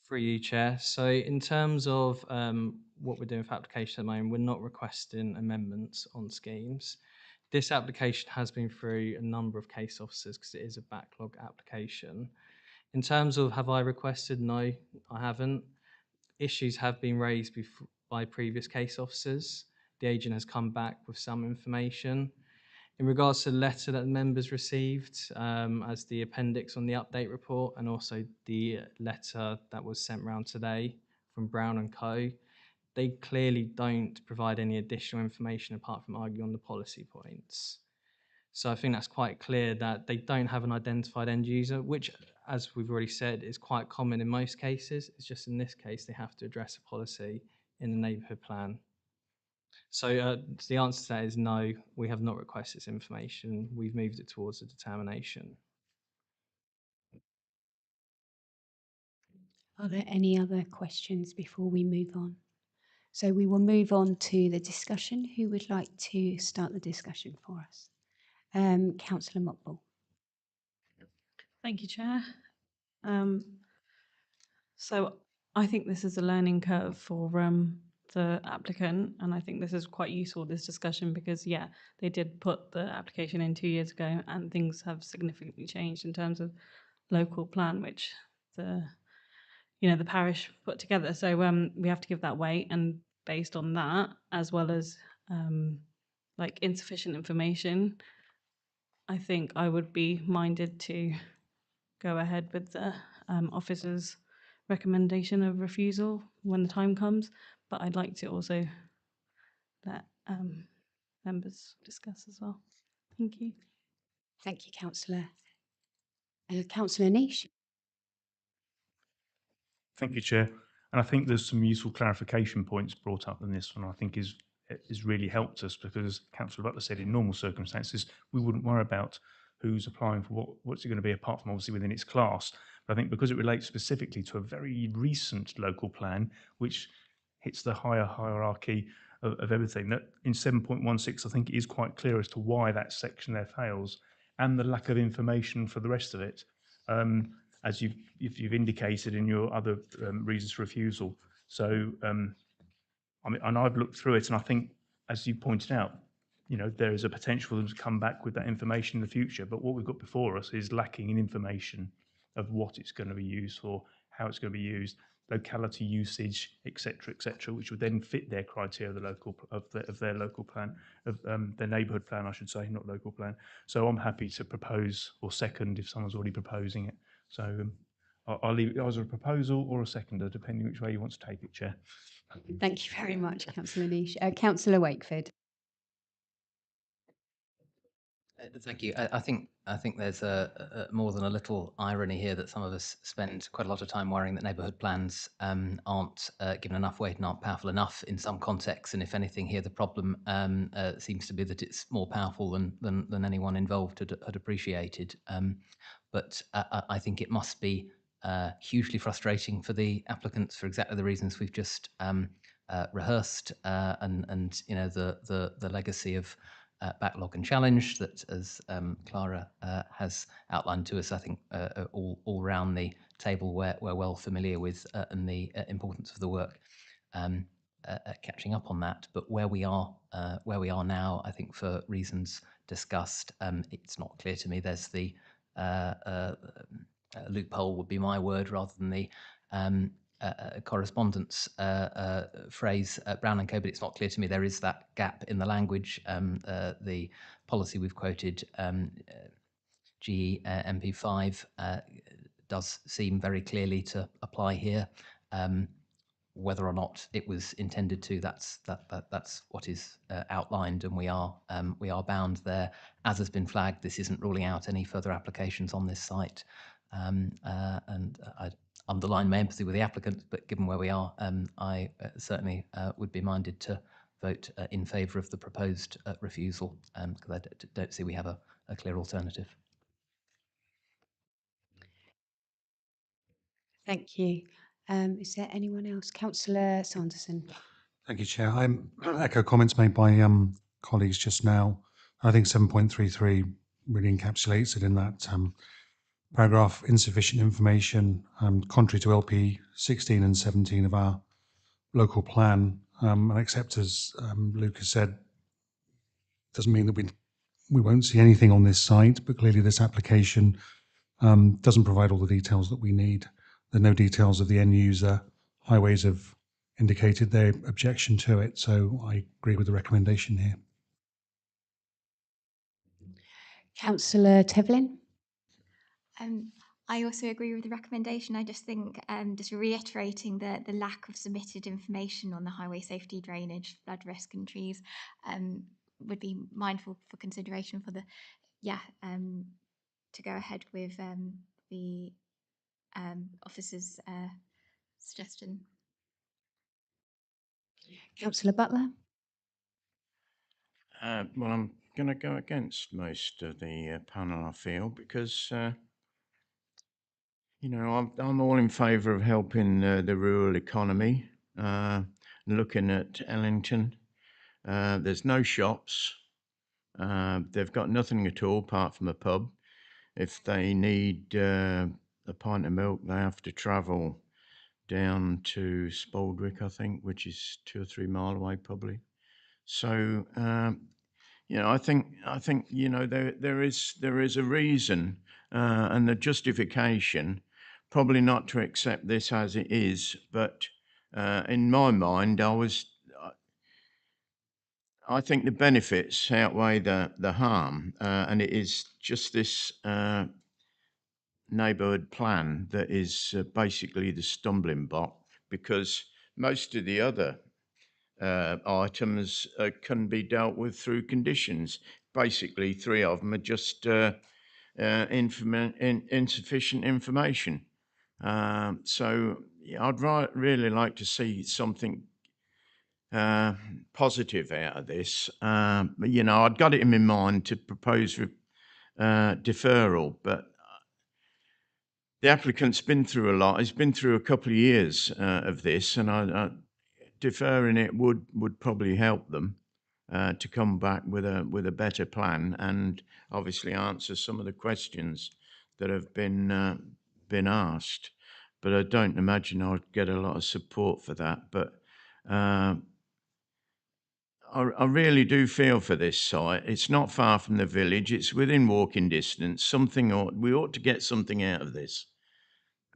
Through you, Chair. So in terms of what we're doing for application at the moment, we're not requesting amendments on schemes. This application has been through a number of case officers because it is a backlog application. In terms of have I requested? No, I haven't. Issues have been raised by previous case officers. The agent has come back with some information. In regards to the letter that the members received as the appendix on the update report, and also the letter that was sent round today from Brown and Co., they clearly don't provide any additional information apart from arguing on the policy points. So I think that's quite clear that they don't have an identified end user, which, as we've already said, is quite common in most cases. It's just in this case they have to address a policy in the neighbourhood plan. So the answer to that is no, we have not requested this information. We've moved it towards a determination. Are there any other questions before we move on? So we will move on to the discussion. Who would like to start the discussion for us? Councillor Mockball. Thank you, Chair. So I think this is a learning curve for the applicant, and I think this is quite useful, this discussion, because yeah, they did put the application in 2 years ago and things have significantly changed in terms of local plan, which the parish put together. So we have to give that weight, and based on that, as well as like insufficient information, I think I would be minded to go ahead with the officer's recommendation of refusal when the time comes, but I'd like to also let members discuss as well. Thank you. Thank you, Councillor. Councillor Niche. Thank you, Chair. And I think there's some useful clarification points brought up in this one. I think is really helped us because Councillor Butler said in normal circumstances we wouldn't worry about who's applying for what's it going to be apart from obviously within its class. But I think because it relates specifically to a very recent local plan, which hits the higher hierarchy of everything, that in 7.16 I think it is quite clear as to why that section there fails and the lack of information for the rest of it. As you've indicated in your other reasons for refusal. So, I mean, and I've looked through it, and I think, as you pointed out, there is a potential for them to come back with that information in the future. But what we've got before us is lacking in information of what it's going to be used for, how it's going to be used, locality usage, etc., which would then fit their criteria of their local plan, of their neighbourhood plan, I should say, not local plan. So I'm happy to propose or second if someone's already proposing it. So I'll leave it either a proposal or a seconder, depending which way you want to take it, Chair. Thank you very much, Councillor Niche. Councillor Wakeford. Thank you. I think there's a more than a little irony here that some of us spend quite a lot of time worrying that neighbourhood plans aren't given enough weight and aren't powerful enough in some contexts. And if anything, here the problem seems to be that it's more powerful than anyone involved had appreciated. But I think it must be hugely frustrating for the applicants for exactly the reasons we've just rehearsed, and the legacy of backlog and challenge that, as Clara has outlined to us, I think all round the table we're well familiar with, and the importance of the work catching up on that. But where we are now, I think for reasons discussed, it's not clear to me. There's the loophole would be my word rather than the correspondence phrase Brown and Co, but it's not clear to me there is that gap in the language. The policy we've quoted, GE MP5, does seem very clearly to apply here. whether or not it was intended to, that's what is outlined, and we are bound there. As has been flagged, this isn't ruling out any further applications on this site, and I underline my empathy with the applicant, but given where we are, I certainly would be minded to vote in favour of the proposed refusal, because I don't see we have a clear alternative. Thank you. Is there anyone else? Councillor Sanderson. Thank you, Chair. I echo comments made by colleagues just now. I think 7.33 really encapsulates it in that paragraph, insufficient information, contrary to LP 16 and 17 of our local plan. And except as Luke has said, doesn't mean that we won't see anything on this site, but clearly this application doesn't provide all the details that we need. There are no details of the end user. Highways have indicated their objection to it, so I agree with the recommendation here. Councillor Tevlin. I also agree with the recommendation. I just think just reiterating the lack of submitted information on the highway safety, drainage, flood risk and trees would be mindful for consideration for the, to go ahead with the officer's suggestion. Councillor Butler. Well, I'm going to go against most of the panel, I feel, because you know, I'm all in favour of helping the rural economy. Looking at Ellington, there's no shops. They've got nothing at all apart from a pub. If they need a pint of milk, they have to travel down to Spaldwick, I think, which is 2 or 3 miles away, probably. So, you know, I think you know there is a reason and the justification, probably not to accept this as it is, but in my mind, I think the benefits outweigh the harm, and it is just this neighbourhood plan that is basically the stumbling block, because most of the other items can be dealt with through conditions. Basically, 3 of them are just insufficient information. So I'd really like to see something positive out of this. You know, I'd got it in my mind to propose deferral, but the applicant's been through a lot. He's been through a couple of years of this, and deferring it would probably help them to come back with a better plan and obviously answer some of the questions that have been asked. But I don't imagine I'd get a lot of support for that. But I really do feel for this site. It's not far from the village. It's within walking distance. We ought to get something out of this,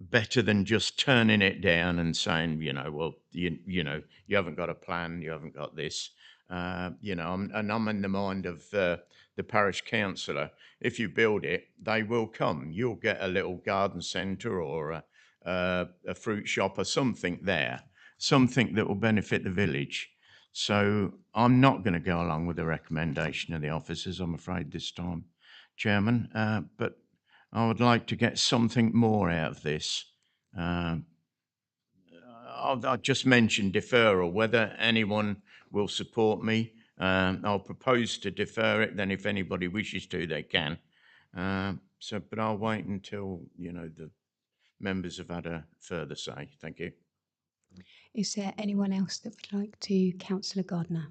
better than just turning it down and saying, you know, well, you know, you haven't got a plan, you haven't got this. You know, I'm in the mind of the parish councillor. If you build it, they will come. You'll get a little garden centre or a fruit shop or something there, something that will benefit the village. So I'm not going to go along with the recommendation of the officers, I'm afraid, this time, Chairman. But I would like to get something more out of this. I'll just mention deferral, whether anyone will support me. I'll propose to defer it, then if anybody wishes to, they can. But I'll wait until, you know, the members have had a further say. Thank you. Is there anyone else that would like to? Councillor Gardner.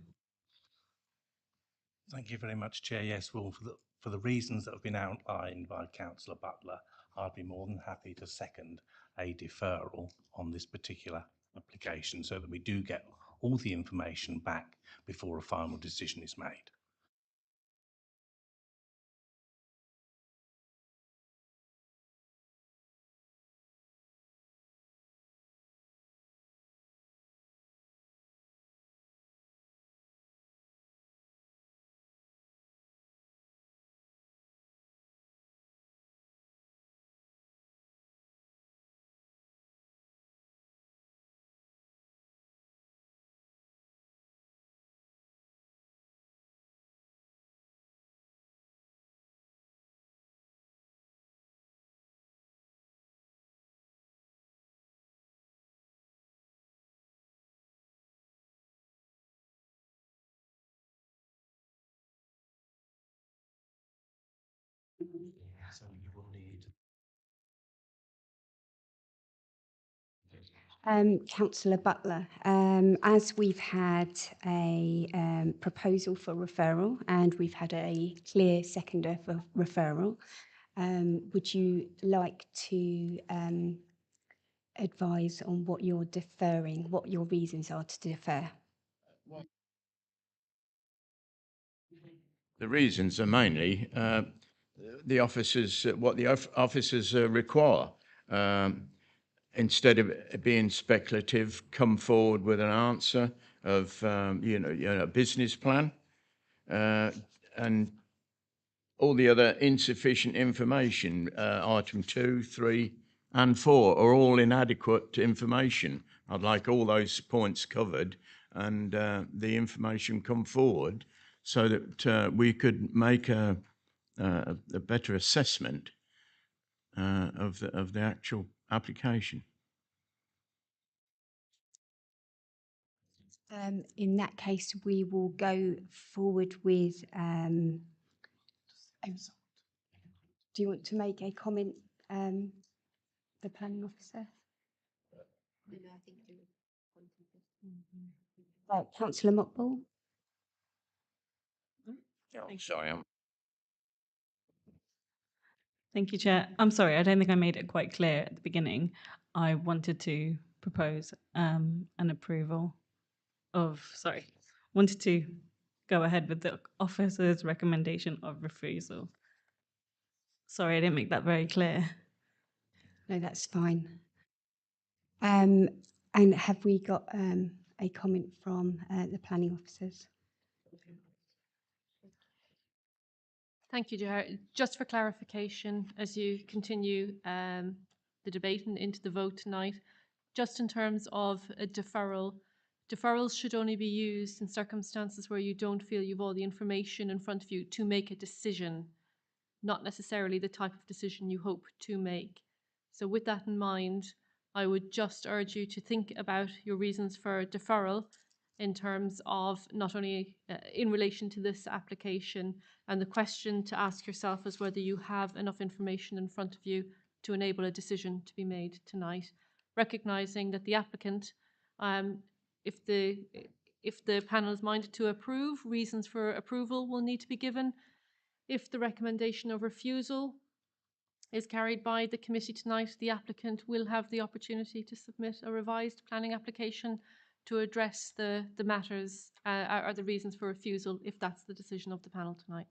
Thank you very much, Chair. Yes, well, for the reasons that have been outlined by Councillor Butler, I'd be more than happy to second a deferral on this particular application so that we do get all the information back before a final decision is made. So you will need. Councillor Butler, as we've had a proposal for referral and we've had a clear seconder for referral, would you like to advise on what you're deferring, what your reasons are to defer? The reasons are mainly the officers, what the officers require. Instead of it being speculative, come forward with an answer of, a business plan, and all the other insufficient information, item 2, 3, and 4, are all inadequate information. I'd like all those points covered and the information come forward so that we could make a better assessment of the actual application. In that case, we will go forward with. Do you want to make a comment, the planning officer? Councillor Mockball? Oh, sorry, Thank you, Chair. I'm sorry, I don't think I made it quite clear at the beginning. I wanted to propose an approval wanted to go ahead with the officer's recommendation of refusal. Sorry, I didn't make that very clear. No, that's fine. And have we got a comment from the planning officers? Thank you, Chair. Just for clarification, as you continue the debate and into the vote tonight, just in terms of a deferral, deferrals should only be used in circumstances where you don't feel you've all the information in front of you to make a decision, not necessarily the type of decision you hope to make. So with that in mind, I would just urge you to think about your reasons for deferral in terms of not only in relation to this application, and the question to ask yourself is whether you have enough information in front of you to enable a decision to be made tonight, recognising that the applicant, if the panel is minded to approve, reasons for approval will need to be given. If the recommendation of refusal is carried by the committee tonight, the applicant will have the opportunity to submit a revised planning application to address the matters or the reasons for refusal, if that's the decision of the panel tonight.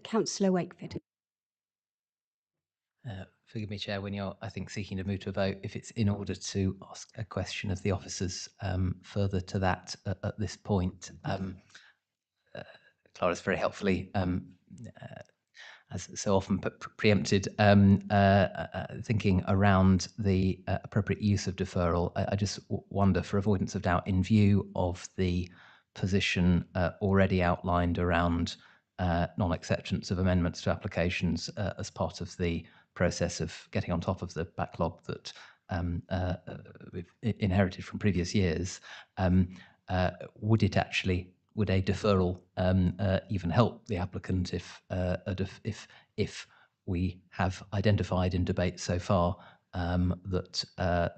Councillor Wakeford. Forgive me, Chair, when you're, I think, seeking to move to a vote, if it's in order to ask a question of the officers further to that at this point. Clara's very helpfully, as so often preempted, thinking around the appropriate use of deferral. I just wonder, for avoidance of doubt, in view of the position already outlined around non-acceptance of amendments to applications as part of the process of getting on top of the backlog that we've inherited from previous years, would a deferral even help the applicant if we have identified in debate so far that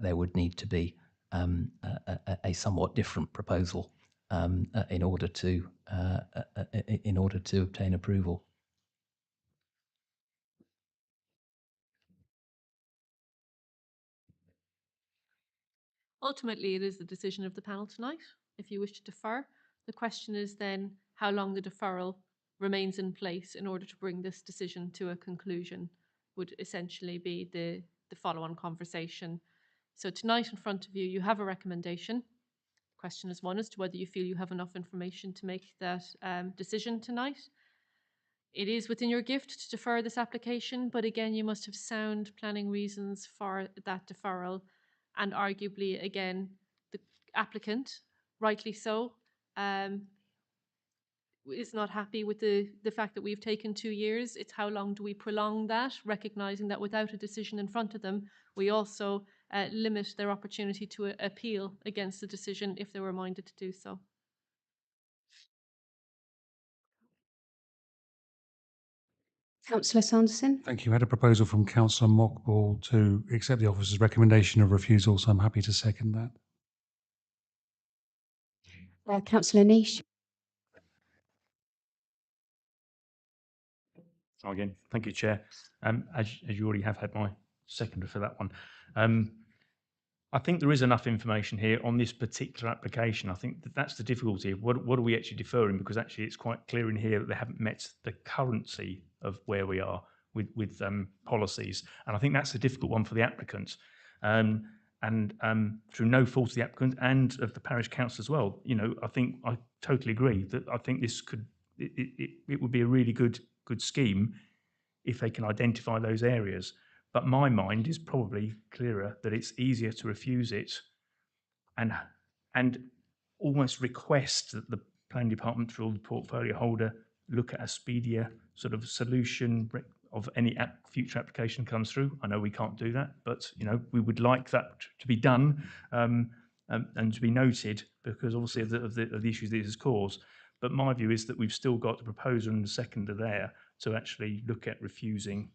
there would need to be a somewhat different proposal in order to obtain approval? Ultimately, it is the decision of the panel tonight. If you wish to defer, the question is then how long the deferral remains in place in order to bring this decision to a conclusion would essentially be the follow-on conversation. So tonight in front of you, you have a recommendation. The question is one as to whether you feel you have enough information to make that decision tonight. It is within your gift to defer this application, but again, you must have sound planning reasons for that deferral. And arguably, again, the applicant, rightly so, is not happy with the fact that we've taken 2 years. It's how long do we prolong that, recognising that without a decision in front of them, we also limit their opportunity to appeal against the decision if they were minded to do so. Councillor Sanderson. Thank you. I had a proposal from Councillor Mockball to accept the officer's recommendation of refusal, so I'm happy to second that. Councillor Niche. Again, thank you, Chair. As you already have had my seconder for that one. I think there is enough information here on this particular application. I think that's the difficulty. What are we actually deferring? Because actually it's quite clear in here that they haven't met the currency of where we are with policies. And I think that's a difficult one for the applicant. Through no fault of the applicant and of the parish council as well. You know, I think I totally agree that I think this could, it would be a really good scheme if they can identify those areas. But my mind is probably clearer that it's easier to refuse it and almost request that the planning department through the portfolio holder look at a speedier sort of solution of any future application comes through. I know we can't do that, but you know, we would like that to be done and to be noted, because obviously of the issues this has caused. But my view is that we've still got the proposer and the seconder there to actually look at refusing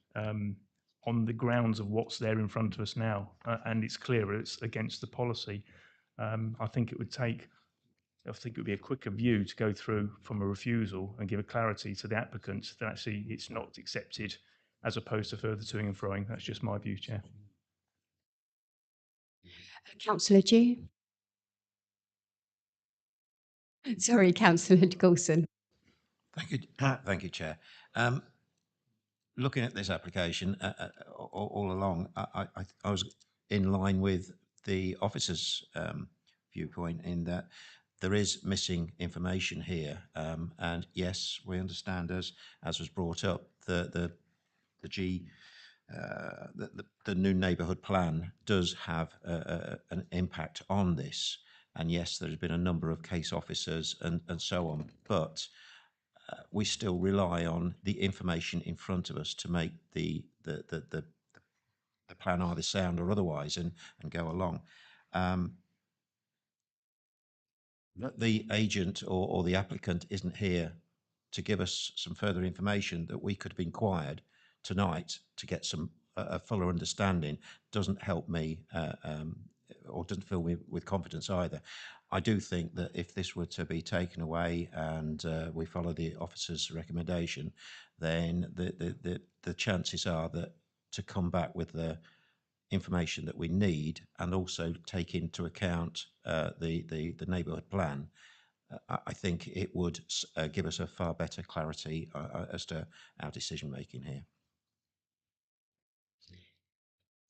on the grounds of what's there in front of us now, and it's clearer it's against the policy. I think it would be a quicker view to go through from a refusal and give a clarity to the applicant that actually it's not accepted, as opposed to further toing and froing. That's just my view, Chair. Councillor Dew. Sorry, Councillor Coulson. Thank you, thank you, Chair. Looking at this application all along, I was in line with the officer's viewpoint in that there is missing information here, and yes, we understand, as was brought up, the new neighbourhood plan does have an impact on this, and yes, there's been a number of case officers and so on, but we still rely on the information in front of us to make the plan either sound or otherwise and go along. The agent or the applicant isn't here to give us some further information that we could have inquired tonight to get a fuller understanding doesn't help me or doesn't fill me with confidence either. I do think that if this were to be taken away and we follow the officer's recommendation, then the chances are that to come back with the information that we need and also take into account the neighbourhood plan, I think it would give us a far better clarity as to our decision making here.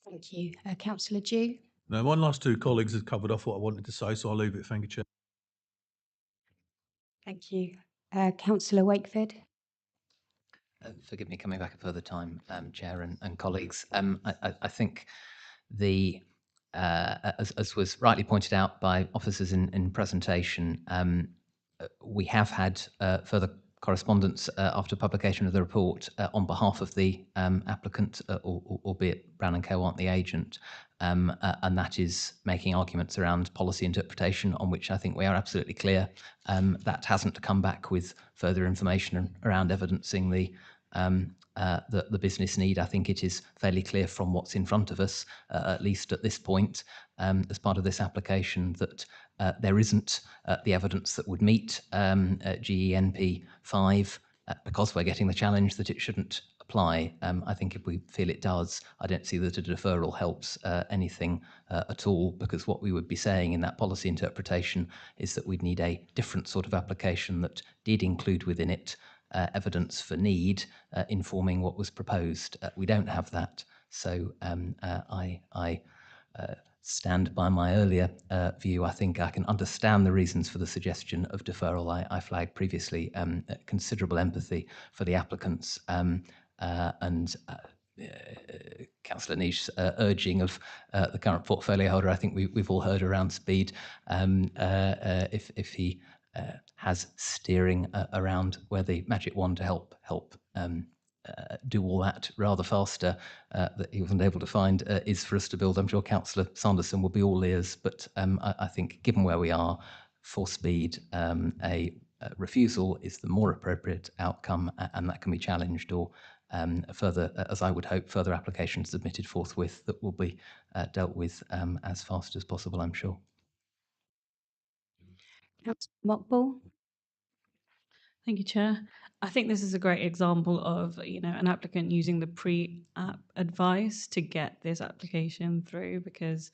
Thank you. Councillor Dew. No, my last two colleagues have covered off what I wanted to say, so I'll leave it. Thank you, Chair. Thank you. Councillor Wakeford. Forgive me coming back a further time, Chair and colleagues. I think as was rightly pointed out by officers in presentation, we have had further correspondence after publication of the report on behalf of the applicant, albeit Brown & Co aren't the agent, and that is making arguments around policy interpretation on which I think we are absolutely clear. That hasn't come back with further information around evidencing the business need. I think it is fairly clear from what's in front of us, at least at this point, as part of this application, that there isn't the evidence that would meet GENP 5 because we're getting the challenge that it shouldn't apply. I think if we feel it does, I don't see that a deferral helps anything at all, because what we would be saying in that policy interpretation is that we'd need a different sort of application that did include within it evidence for need informing what was proposed. We don't have that, so I stand by my earlier view. I think I can understand the reasons for the suggestion of deferral. I flagged previously considerable empathy for the applicants and Councillor Niche's urging of the current portfolio holder. I think we've all heard around speed. If he has steering around where the magic wand to help do all that rather faster that he wasn't able to find is for us to build. I'm sure Councillor Sanderson will be all ears, but I think given where we are for speed, a refusal is the more appropriate outcome, and that can be challenged or further, as I would hope, further applications submitted forthwith that will be dealt with as fast as possible, I'm sure. Councillor Mockball. Thank you, Chair. I think this is a great example of, an applicant using the pre-app advice to get this application through because,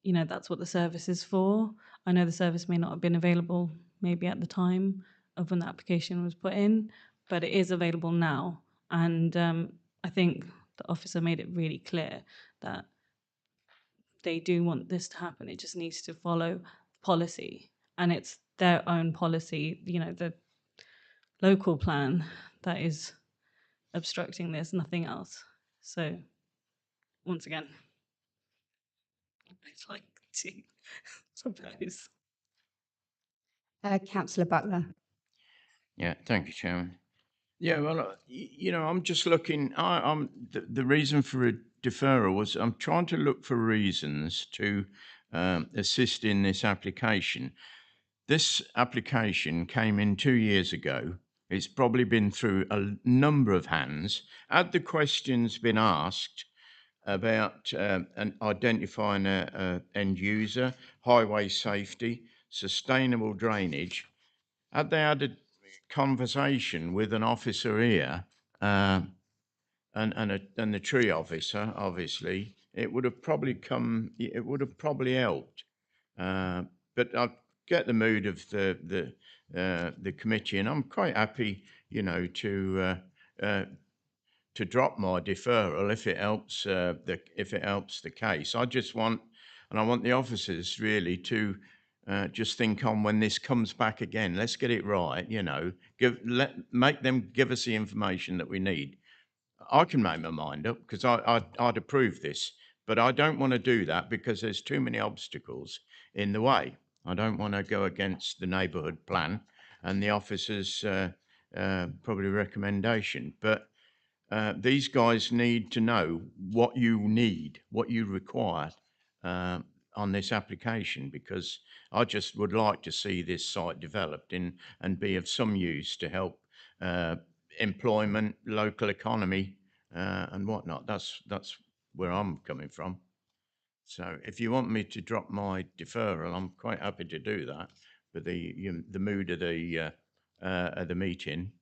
that's what the service is for. I know the service may not have been available maybe at the time of when the application was put in, but it is available now. And I think the officer made it really clear that they do want this to happen. It just needs to follow policy, and it's their own policy, the local plan that is obstructing this, nothing else. So, once again, I'd like to suppose. Councillor Butler. Yeah, thank you, Chairman. Yeah, well, I'm just looking. I'm the reason for a deferral was I'm trying to look for reasons to assist in this application. This application came in 2 years ago. It's probably been through a number of hands. Had the questions been asked about identifying a end user, highway safety, sustainable drainage, had they had a conversation with an officer here and the tree officer, obviously, it would have probably helped. But I get the mood of the committee, and I'm quite happy, to drop my deferral if it helps the case. I want the officers really to just think on when this comes back again. Let's get it right. Make them give us the information that we need. I can make my mind up because I'd approve this, but I don't want to do that because there's too many obstacles in the way. I don't want to go against the neighbourhood plan and the officers' probably recommendation. But these guys need to know what you need, what you require on this application, because I just would like to see this site developed and be of some use to help employment, local economy, and whatnot. That's where I'm coming from. So if you want me to drop my deferral, I'm quite happy to do that. But the mood of the meeting.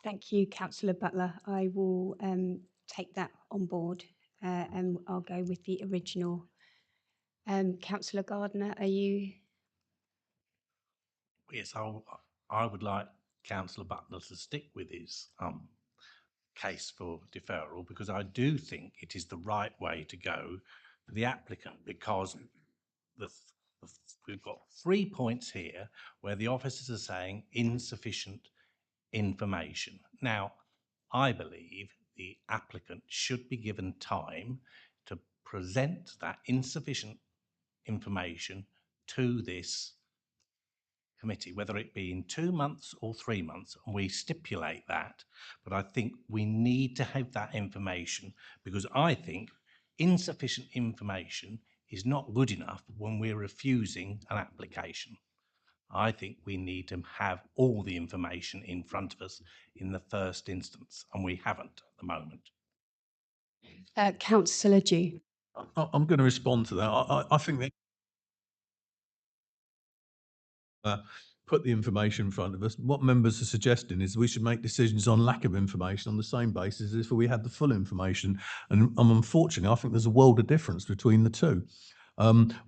Thank you, Councillor Butler. I will take that on board and I'll go with the original. Councillor Gardner, are you? Yes, I would like Councillor Butler to stick with his case for deferral, because I do think it is the right way to go for the applicant, because we've got 3 points here where the officers are saying insufficient information. Now, I believe the applicant should be given time to present that insufficient information to this committee, whether it be in 2 months or 3 months, and we stipulate that. But I think we need to have that information, because I think insufficient information is not good enough when we're refusing an application. I think we need to have all the information in front of us in the first instance, and we haven't at the moment. Councillor Dew. I'm going to respond to that. I think that put the information in front of us. What members are suggesting is we should make decisions on lack of information on the same basis as if we had the full information. And unfortunately, I think there's a world of difference between the two.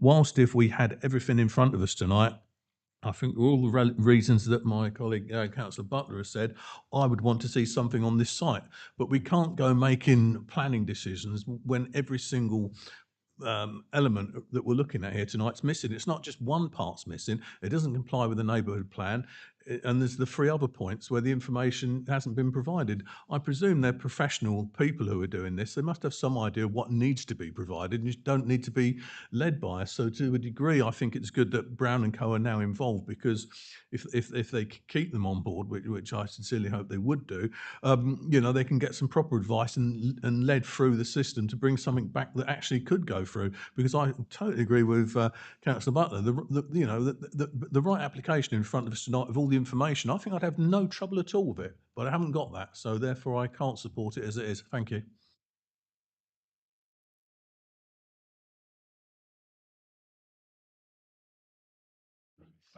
Whilst if we had everything in front of us tonight, I think for all the reasons that my colleague Councillor Butler has said, I would want to see something on this site. But we can't go making planning decisions when every single element that we're looking at here tonight's missing. It's not just one part's missing. It doesn't comply with the neighbourhood plan. and there's the three other points where the information hasn't been provided. I presume they're professional people who are doing this. They must have some idea of what needs to be provided, and you don't need to be led by us. So to a degree, I think it's good that Brown and Co are now involved, because if they keep them on board, which I sincerely hope they would do, you know, they can get some proper advice and led through the system to bring something back that actually could go through. Because I totally agree with Councillor Butler. You know, the right application in front of us tonight with all the information, I think I'd have no trouble at all with it. But I haven't got that, so therefore I can't support it as it is. Thank you.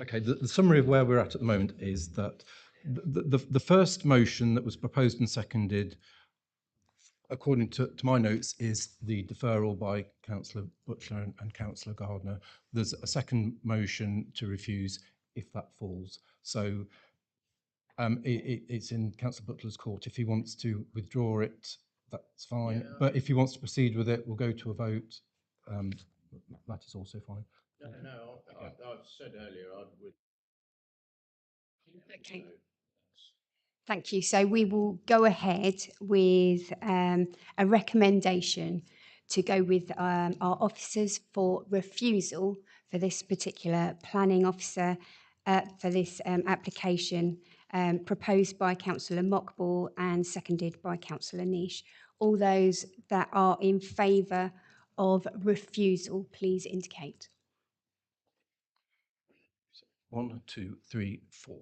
Okay, the summary of where we're at the moment is that the first motion that was proposed and seconded, according to my notes, is the deferral by Councillor Butler and Councillor Gardner. There's a second motion to refuse if that falls. So it's in Councillor Butler's court. If he wants to withdraw it, that's fine. Yeah. But if he wants to proceed with it, we'll go to a vote. That is also fine. No, I've said earlier I would. Okay. Thank you. So we will go ahead with a recommendation to go with our officers for refusal for this particular planning officer for this application proposed by Councillor Mockball and seconded by Councillor Niche. All those that are in favour of refusal, please indicate. 1, 2, 3, 4,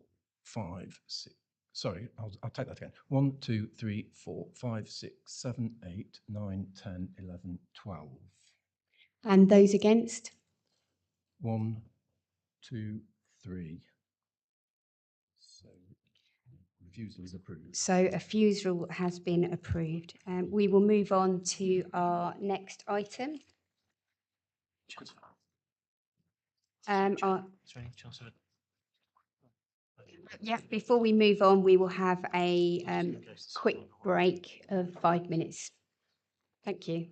5, 6. Sorry, I'll take that again. 1, 2, 3, 4, 5, 6, 7, 8, 9, 10, 11, 12. And those against? 1, 2, 3. So refusal is approved. So a refusal has been approved. We will move on to our next item. Yeah, before we move on, we will have a quick break of 5 minutes. Thank you.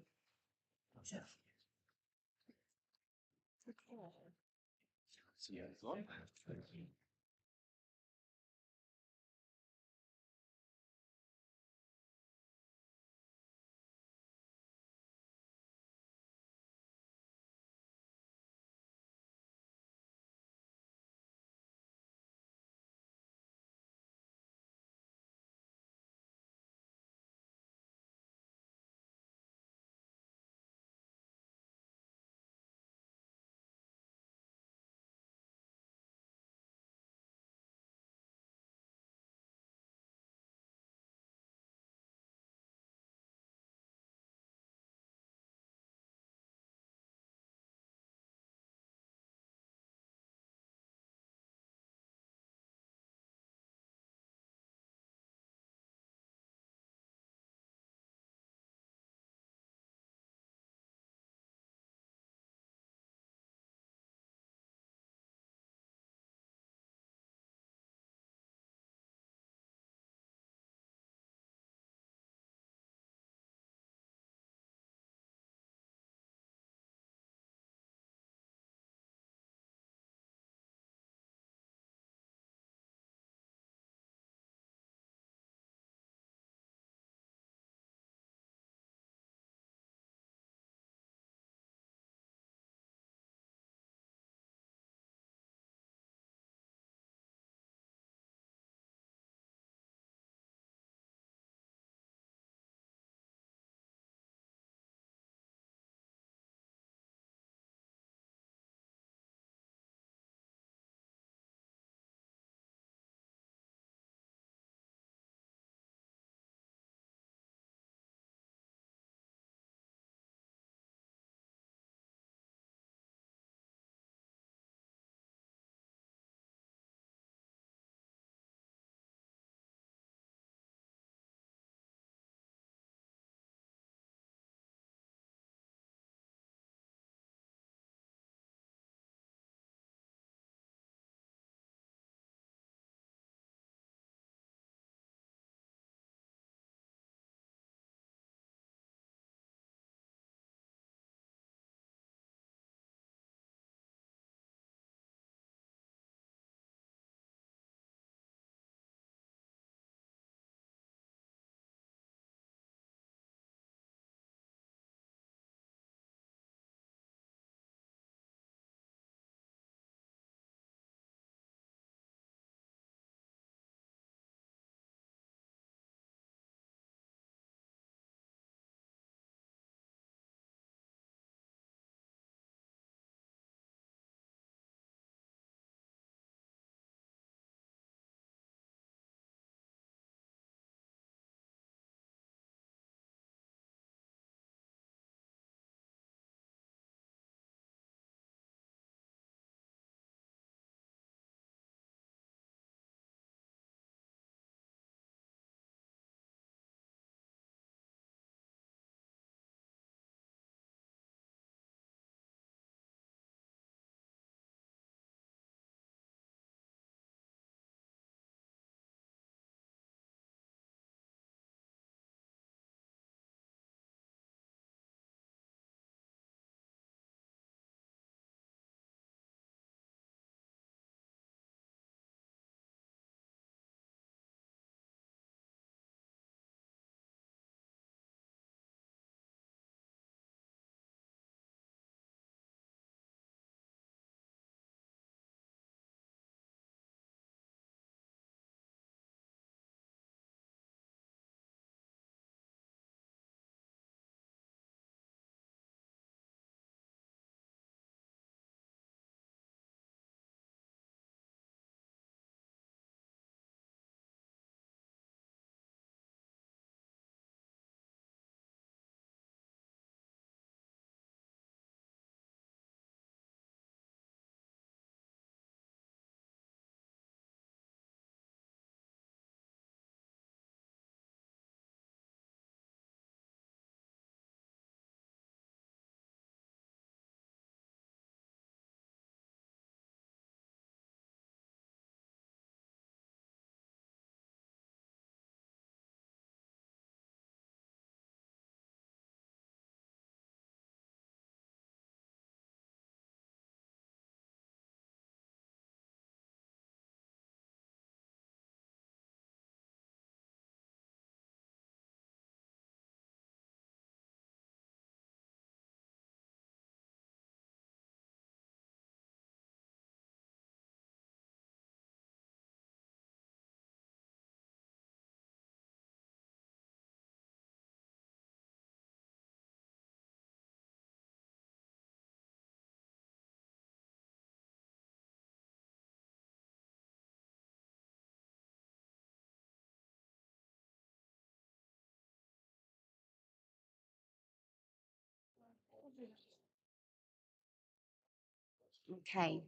Okay,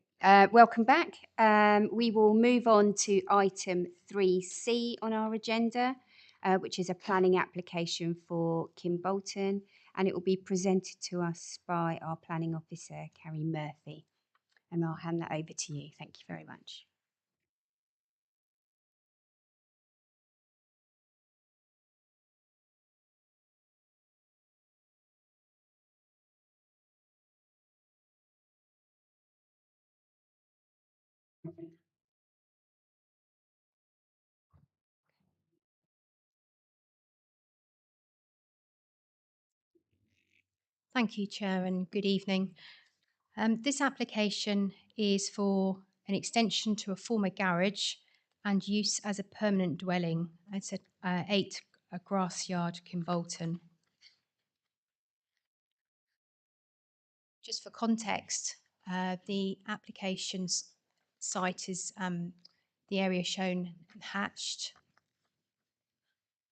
welcome back. We will move on to item 3C on our agenda, which is a planning application for Kim Bolton, and it will be presented to us by our planning officer, Carrie Murphy. And I'll hand that over to you. Thank you very much. Thank you, Chair, and good evening. This application is for an extension to a former garage and use as a permanent dwelling. It's at 8 Grass Yard, Kimbolton. Just for context, the application's site is the area shown hatched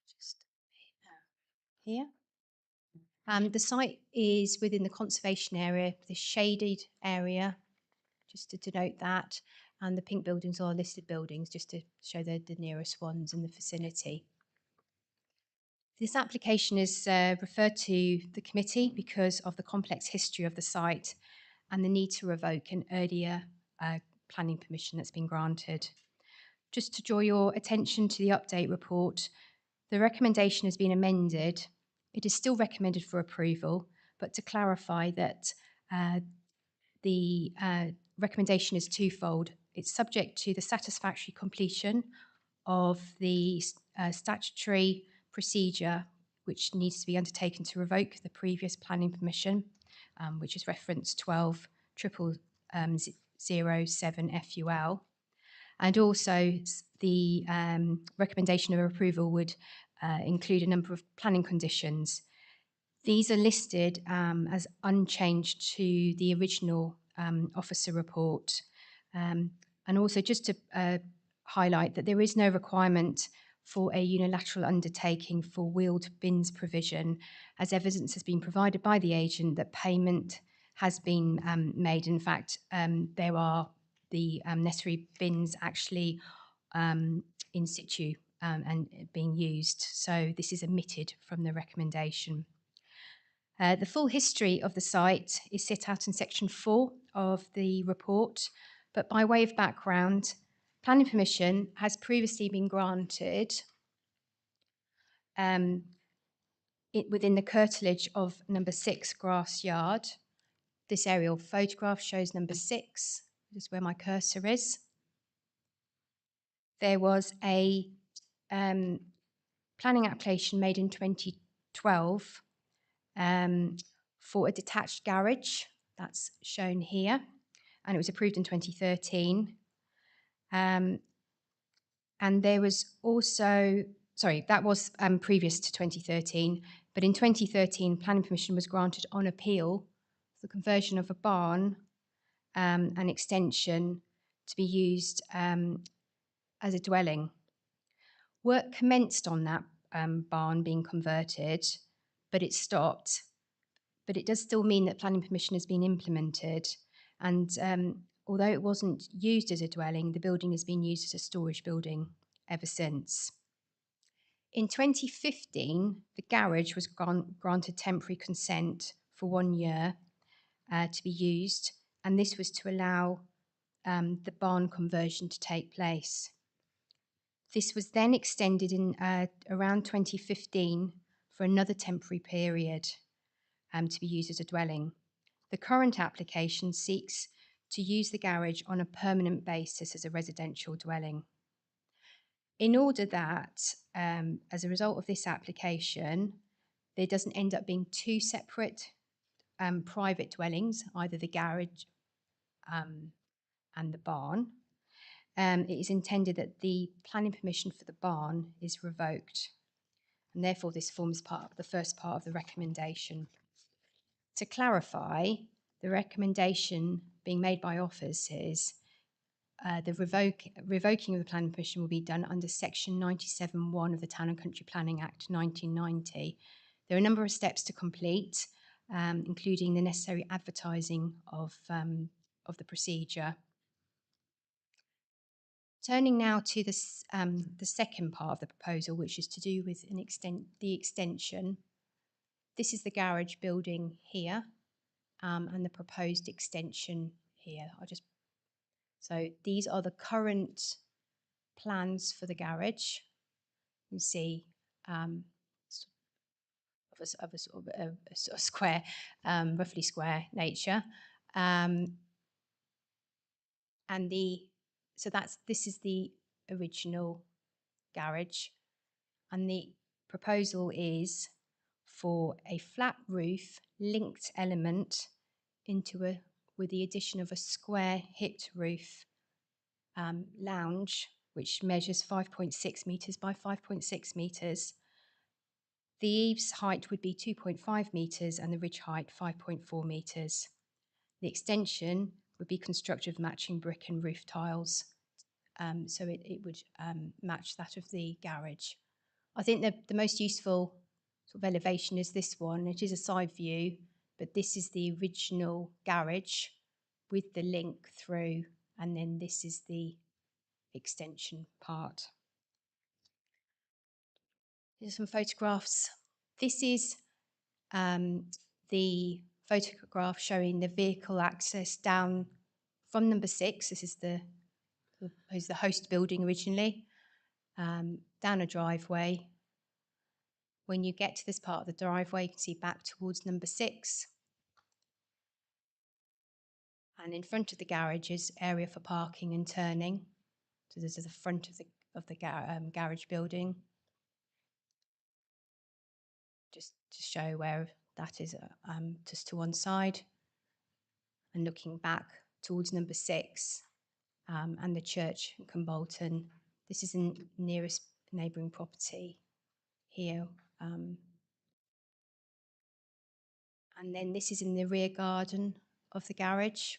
just here. The site is within the conservation area, the shaded area, just to denote that, and the pink buildings are listed buildings, just to show the nearest ones in the vicinity. This application is referred to the committee because of the complex history of the site and the need to revoke an earlier planning permission that's been granted. Just to draw your attention to the update report, the recommendation has been amended. It is still recommended for approval, but to clarify that the recommendation is twofold. It's subject to the satisfactory completion of the statutory procedure which needs to be undertaken to revoke the previous planning permission, which is reference 120007 FUL. And also the recommendation of approval would include a number of planning conditions. These are listed as unchanged to the original officer report. And also just to highlight that there is no requirement for a unilateral undertaking for wheeled bins provision, as evidence has been provided by the agent that payment has been made. In fact, there are the necessary bins actually in situ and being used. So this is omitted from the recommendation. The full history of the site is set out in section 4 of the report, but by way of background, planning permission has previously been granted within the curtilage of number 6 Grass Yard. This aerial photograph shows number 6, this is where my cursor is. There was a planning application made in 2012 for a detached garage, that's shown here, and it was approved in 2013. And there was also, sorry, that was previous to 2013, but in 2013, planning permission was granted on appeal for the conversion of a barn, an extension to be used as a dwelling. Work commenced on that barn being converted, but it stopped. But it does still mean that planning permission has been implemented. And although it wasn't used as a dwelling, the building has been used as a storage building ever since. In 2015, the garage was granted temporary consent for 1 year to be used, and this was to allow the barn conversion to take place. This was then extended in around 2015 for another temporary period to be used as a dwelling. The current application seeks to use the garage on a permanent basis as a residential dwelling. In order that, as a result of this application, there doesn't end up being two separate private dwellings, either the garage and the barn, it is intended that the planning permission for the barn is revoked, and therefore this forms part of the first part of the recommendation. To clarify, the recommendation being made by officers, the revoking of the planning permission will be done under section 97(1) of the Town and Country Planning Act 1990. There are a number of steps to complete, including the necessary advertising of of the procedure. Turning now to the second part of the proposal, which is to do with the extension. This is the garage building here, and the proposed extension here. So these are the current plans for the garage. You can see of a sort of square, roughly square nature, and this is the original garage, and the proposal is for a flat roof linked element with the addition of a square hipped roof lounge, which measures 5.6 metres by 5.6 metres. The eaves height would be 2.5 metres and the ridge height 5.4 metres. The extension would be constructed of matching brick and roof tiles, so it would match that of the garage. I think the most useful sort of elevation is this one. It is a side view, but this is the original garage with the link through, and then this is the extension part. Here's some photographs. This is the photograph showing the vehicle access down from number 6. This is the host building originally, down a driveway. When you get to this part of the driveway, you can see back towards number 6. And in front of the garage is area for parking and turning. So this is the front of the garage building. Just to show where that is, just to one side. And looking back towards number 6 and the church in Combolton. This is the nearest neighbouring property here. And then this is in the rear garden of the garage.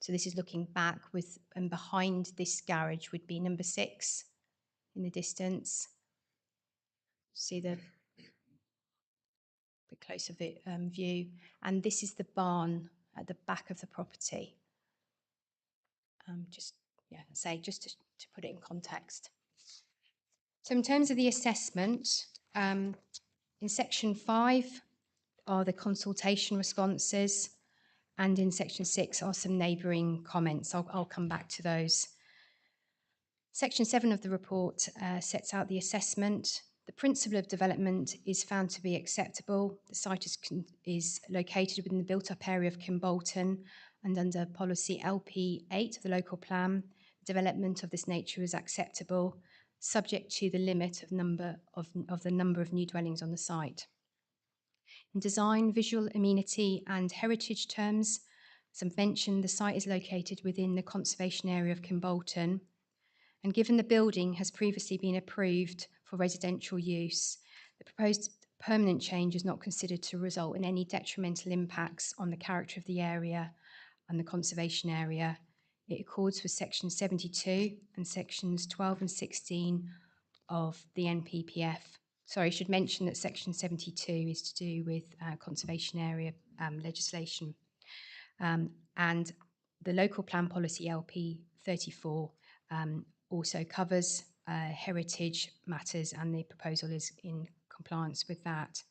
So this is looking back and behind this garage would be number 6 in the distance. See the bit closer view. And this is the barn at the back of the property. Just to put it in context. So in terms of the assessment, in section 5 are the consultation responses, and in section 6 are some neighbouring comments. I'll come back to those. Section 7 of the report sets out the assessment. The principle of development is found to be acceptable. The site is located within the built-up area of Kimbolton, and under policy LP8 of the local plan, development of this nature is acceptable, subject to the limit of the number of new dwellings on the site. In design, visual amenity and heritage terms, as I've mentioned, the site is located within the conservation area of Kimbolton, and given the building has previously been approved for residential use, the proposed permanent change is not considered to result in any detrimental impacts on the character of the area and the conservation area. It accords with section 72 and sections 12 and 16 of the NPPF. Sorry, I should mention that section 72 is to do with conservation area legislation. And the local plan policy LP 34 also covers heritage matters, and the proposal is in compliance with that.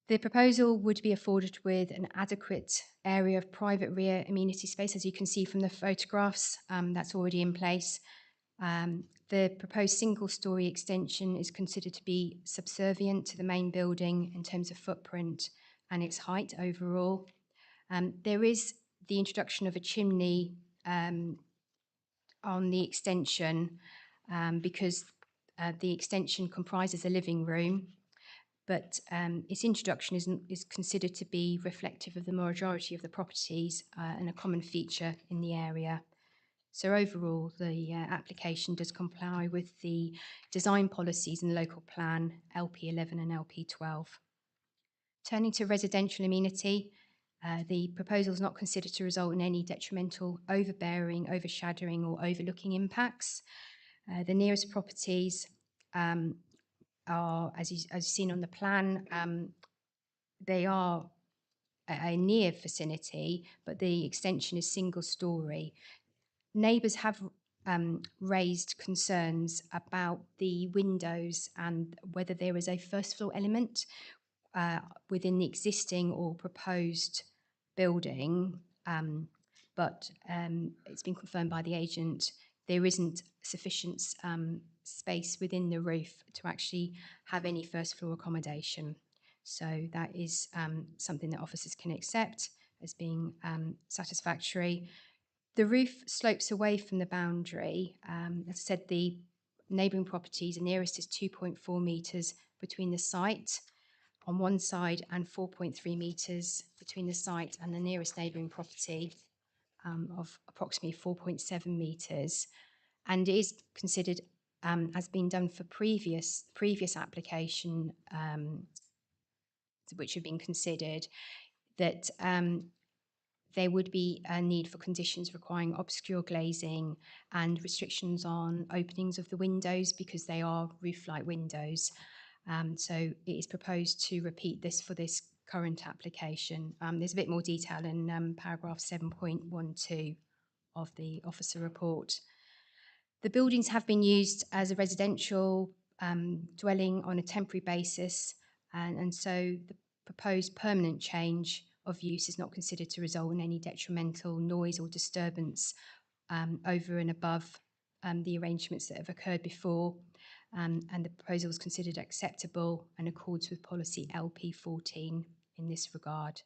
The proposal would be afforded with an adequate area of private rear amenity space, as you can see from the photographs, that's already in place. The proposed single-storey extension is considered to be subservient to the main building in terms of footprint and its height overall. There is the introduction of a chimney on the extension because the extension comprises a living room, but its introduction is considered to be reflective of the majority of the properties and a common feature in the area. So overall, the application does comply with the design policies in the local plan LP11 and LP12. Turning to residential amenity, the proposal is not considered to result in any detrimental overbearing, overshadowing or overlooking impacts. The nearest properties are, as you've seen on the plan, they are a near vicinity, but the extension is single story. Neighbours have raised concerns about the windows and whether there is a first floor element within the existing or proposed building, but it's been confirmed by the agent there isn't sufficient space within the roof to actually have any first floor accommodation. So that is something that officers can accept as being satisfactory. The roof slopes away from the boundary. As I said, the neighbouring properties, the nearest is 2.4 metres between the site on one side and 4.3 metres between the site and the nearest neighbouring property of approximately 4.7 metres, and is considered as being done for previous application which have been considered, that there would be a need for conditions requiring obscure glazing and restrictions on openings of the windows because they are roof-like windows. So it is proposed to repeat this for this current application. There's a bit more detail in paragraph 7.12 of the officer report. The buildings have been used as a residential dwelling on a temporary basis, and so the proposed permanent change of use is not considered to result in any detrimental noise or disturbance over and above the arrangements that have occurred before, and the proposal is considered acceptable and accords with policy LP14 in this regard.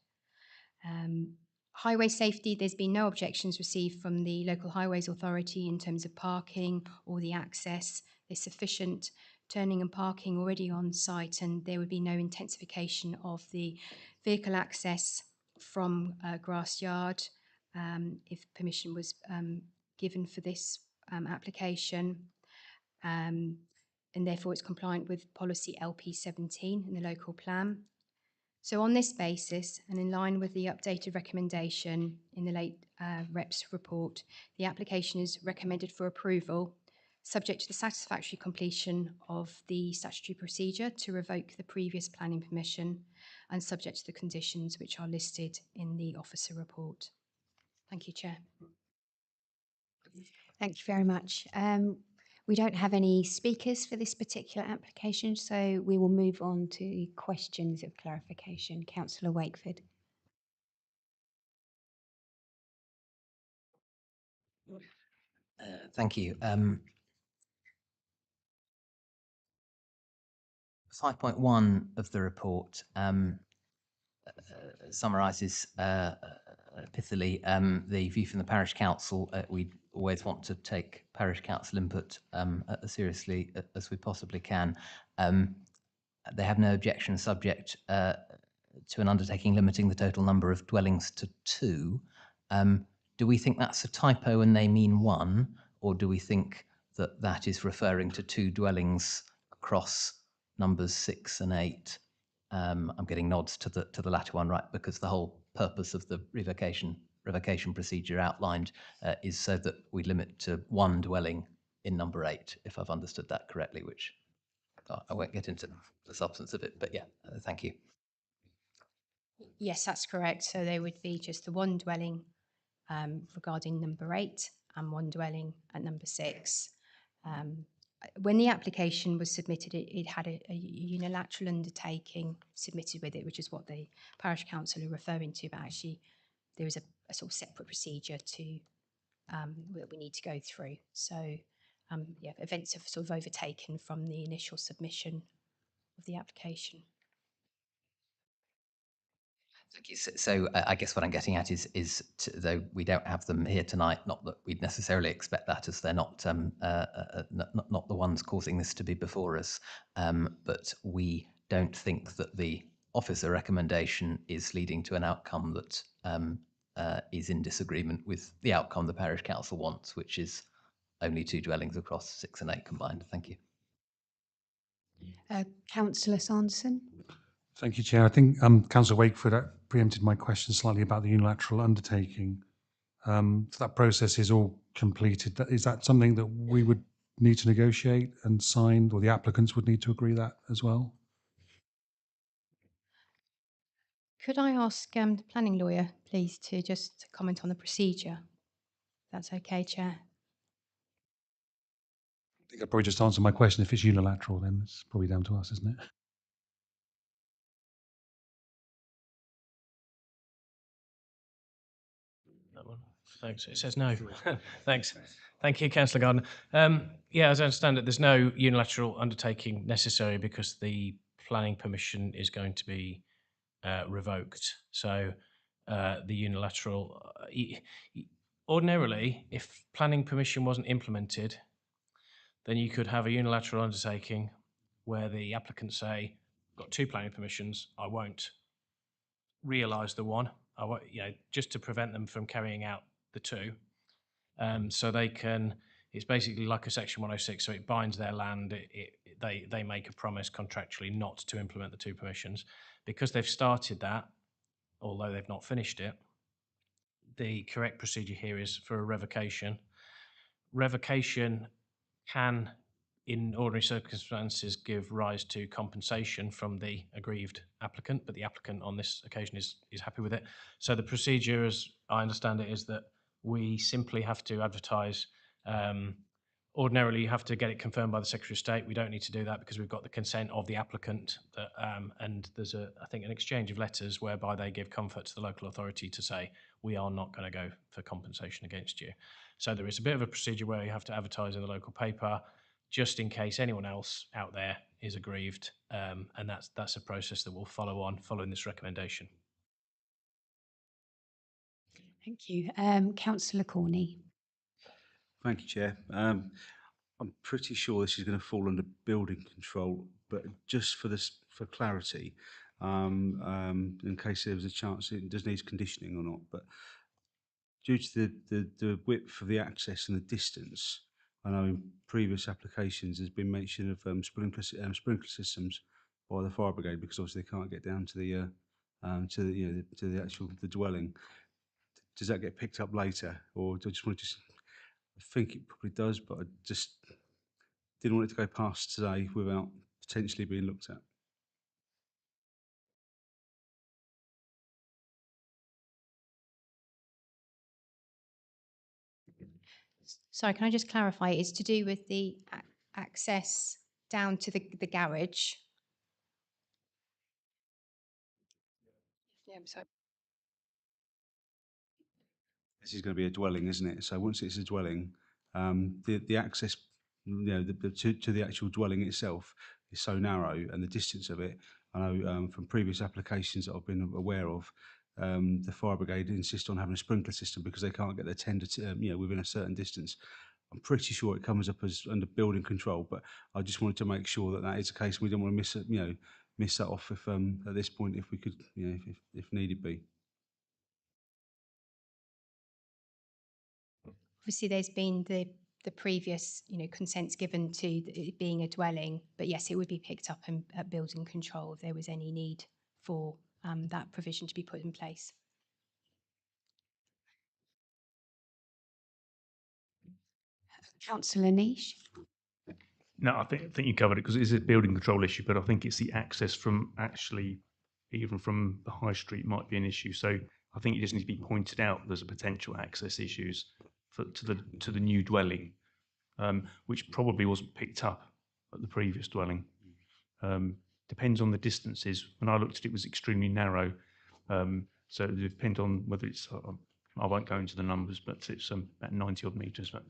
Highway safety, there's been no objections received from the Local Highways Authority in terms of parking or the access. There's sufficient turning and parking already on site, and there would be no intensification of the vehicle access from Grass Yard if permission was given for this application. And therefore it's compliant with policy LP17 in the local plan. So on this basis, and in line with the updated recommendation in the late REPS report, the application is recommended for approval, subject to the satisfactory completion of the statutory procedure to revoke the previous planning permission, and subject to the conditions which are listed in the officer report. Thank you, Chair. Thank you very much. We don't have any speakers for this particular application, so we will move on to questions of clarification. Councillor Wakeford. Thank you. 5.1 of the report summarises pithily the view from the parish council. We always want to take parish council input as seriously as we possibly can. They have no objection subject to an undertaking limiting the total number of dwellings to 2. Do we think that's a typo and they mean 1, or do we think that that is referring to 2 dwellings across numbers 6 and 8? I'm getting nods to the latter one, right? Because the whole purpose of the revocation procedure outlined is so that we limit to 1 dwelling in number 8, if I've understood that correctly, which I won't get into the substance of it, but yeah, thank you. Yes, that's correct. So there would be just the 1 dwelling regarding number 8 and 1 dwelling at number 6. When the application was submitted, it had a unilateral undertaking submitted with it, which is what the parish council are referring to, but actually there is a sort of separate procedure to that we need to go through. So yeah, events have sort of overtaken from the initial submission of the application. Thank you. So I guess what I'm getting at is though we don't have them here tonight, not that we'd necessarily expect that, as they're not not the ones causing this to be before us, but we don't think that the officer recommendation is leading to an outcome that is in disagreement with the outcome the parish council wants, which is only 2 dwellings across 6 and 8 combined. Thank you. Councillor Sanderson. Thank you, Chair. I think Councillor Wakeford preempted my question slightly about the unilateral undertaking. So that process is all completed. Is that something that we would need to negotiate and sign, or the applicants would need to agree that as well? Could I ask the planning lawyer, please, to just comment on the procedure? That's okay, Chair. I think I probably just answered my question. If it's unilateral, then it's probably down to us, isn't it? That one. Thanks. It says no. Thanks. Thank you, Councillor Gardner. Yeah, as I understand it, there's no unilateral undertaking necessary because the planning permission is going to be revoked. So the unilateral, ordinarily, if planning permission wasn't implemented, then you could have a unilateral undertaking where the applicants say, got 2 planning permissions, I won't realise the one, I won't, just to prevent them from carrying out the 2. So they can, it's basically like a Section 106, so it binds their land, they make a promise contractually not to implement the 2 permissions. Because they've started that, although they've not finished it, the correct procedure here is for a revocation. Revocation can, in ordinary circumstances, give rise to compensation from the aggrieved applicant, but the applicant on this occasion is happy with it. So the procedure, as I understand it, is that we simply have to advertise. Ordinarily, you have to get it confirmed by the Secretary of State. We don't need to do that because we've got the consent of the applicant, and there's I think, an exchange of letters whereby they give comfort to the local authority to say, we are not going to go for compensation against you. So there is a bit of a procedure where you have to advertise in the local paper, just in case anyone else out there is aggrieved, and that's a process that will follow on following this recommendation. Thank you. Councillor Corney. Thank you, Chair. I'm pretty sure this is going to fall under building control, but just for clarity, in case there was a chance it does need conditioning or not, but due to the width of the access and the distance, I know in previous applications there's been mention of sprinkler systems by the fire brigade because obviously they can't get down to the actual dwelling. Does that get picked up later, or do I just want to I think it probably does, but I just didn't want it to go past today without potentially being looked at. Sorry, can I just clarify? It's to do with the access down to the garage. Yeah, I'm sorry. This is going to be a dwelling, isn't it? So once it's a dwelling, the access, to the actual dwelling itself is so narrow, and the distance of it, I know from previous applications that I've been aware of, the fire brigade insist on having a sprinkler system because they can't get their tender, within a certain distance. I'm pretty sure it comes up as under building control, but I just wanted to make sure that that is the case. We don't want to miss it, miss that off if at this point, if we could, if needed be. Obviously, there's been the previous, consents given to it being a dwelling, but yes, it would be picked up at building control if there was any need for that provision to be put in place. Councillor Niche. No, I think you covered it because it is a building control issue, but I think it's the access from actually, even from the high street might be an issue. So I think it just needs to be pointed out there's a potential access issues to the new dwelling, which probably wasn't picked up at the previous dwelling. Depends on the distances. When I looked at it, it was extremely narrow. So it depends on whether it's, I won't go into the numbers, but it's about 90 odd metres. But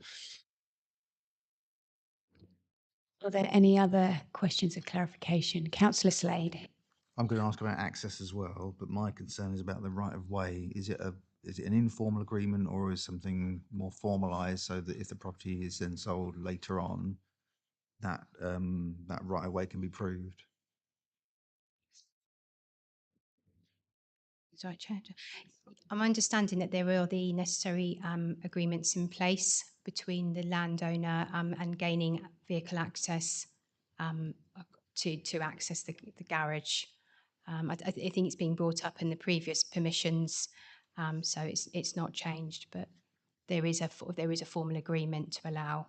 Are there any other questions of clarification? Councillor Slade. I'm going to ask about access as well, but my concern is about the right of way. Is it an informal agreement, or is something more formalised so that if the property is then sold later on, that that right of way can be proved? Sorry, Chair. I'm understanding that there are the necessary agreements in place between the landowner and gaining vehicle access to access the garage. I think it's being brought up in the previous permissions, so it's not changed. But there is a formal agreement to allow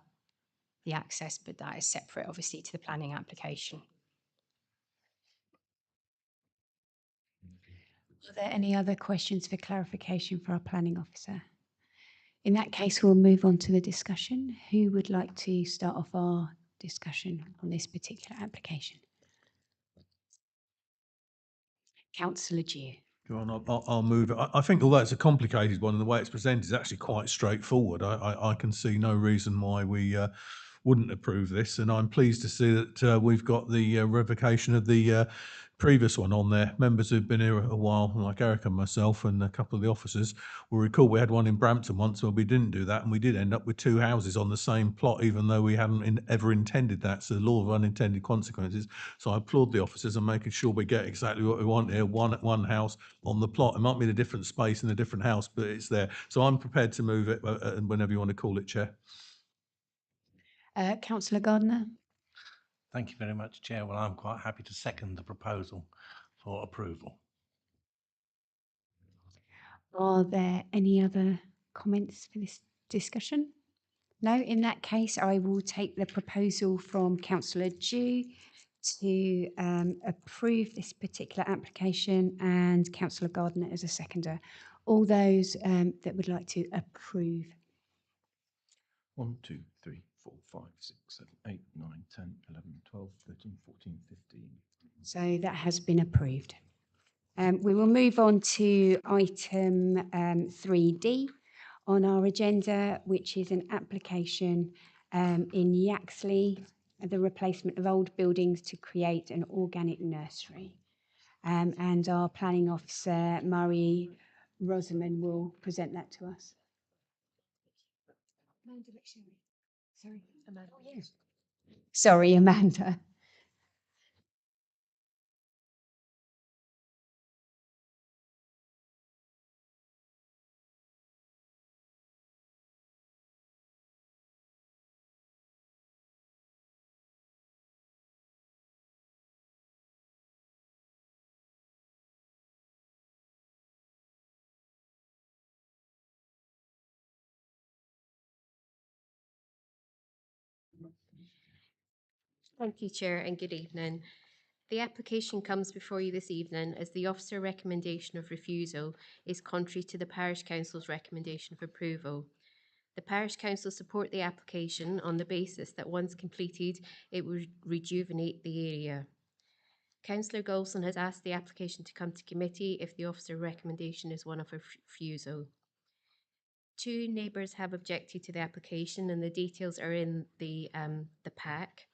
the access, but that is separate, obviously, to the planning application. Are there any other questions for clarification for our planning officer? In that case, we'll move on to the discussion. Who would like to start off our discussion on this particular application? Councillor Dew. Go on, I'll move it. I think although it's a complicated one and the way it's presented is actually quite straightforward, I can see no reason why we wouldn't approve this. And I'm pleased to see that we've got the revocation of the previous one on there. Members who've been here a while, like Eric and myself and a couple of the officers, will recall we had one in Brampton once where we didn't do that, and we did end up with two houses on the same plot, even though we hadn't ever intended that. So the law of unintended consequences. So I applaud the officers on making sure we get exactly what we want here, one house on the plot. It might be in a different space in a different house, but it's there. So I'm prepared to move it whenever you want to call it, Chair. Councillor Gardner. Thank you very much, Chair. Well, I'm quite happy to second the proposal for approval. Are there any other comments for this discussion? No, in that case, I will take the proposal from Councillor Dew to approve this particular application and Councillor Gardner as a seconder. All those that would like to approve. 1, 2, 3, 4, 5, 6, 7, 8, 9, 10, 11, 12, 13, 14, 15. So that has been approved. We will move on to item 3D on our agenda, which is an application in Yaxley, the replacement of old buildings to create an organic nursery. And our planning officer, Marie Rosamond, will present that to us. Sorry, Amanda. Oh, yes. Sorry, Amanda. Thank you, Chair, and good evening. The application comes before you this evening as the officer recommendation of refusal is contrary to the Parish Council's recommendation of approval. The Parish Council support the application on the basis that once completed, it will rejuvenate the area. Councillor Golson has asked the application to come to committee if the officer recommendation is one of refusal. Two neighbours have objected to the application and the details are in the pack.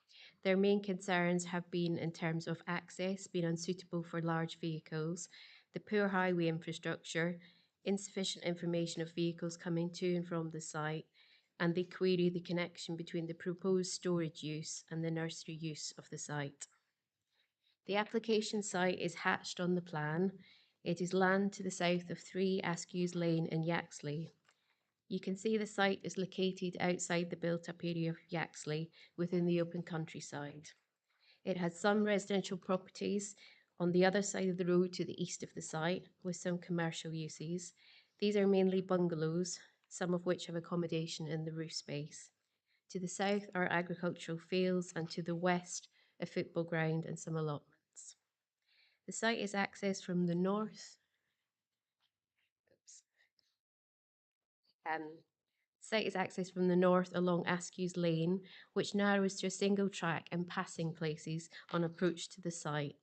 Their main concerns have been in terms of access being unsuitable for large vehicles, the poor highway infrastructure, insufficient information of vehicles coming to and from the site, and they query the connection between the proposed storage use and the nursery use of the site. The application site is hatched on the plan. It is land to the south of 3 Askews Lane in Yaxley. You can see the site is located outside the built-up area of Yaxley within the open countryside. It has some residential properties on the other side of the road to the east of the site with some commercial uses. These are mainly bungalows, some of which have accommodation in the roof space. To the south are agricultural fields and to the west a football ground and some allotments. The site is accessed from the north. Site is accessed from the north along Askews Lane, which narrows to a single track and passing places on approach to the site.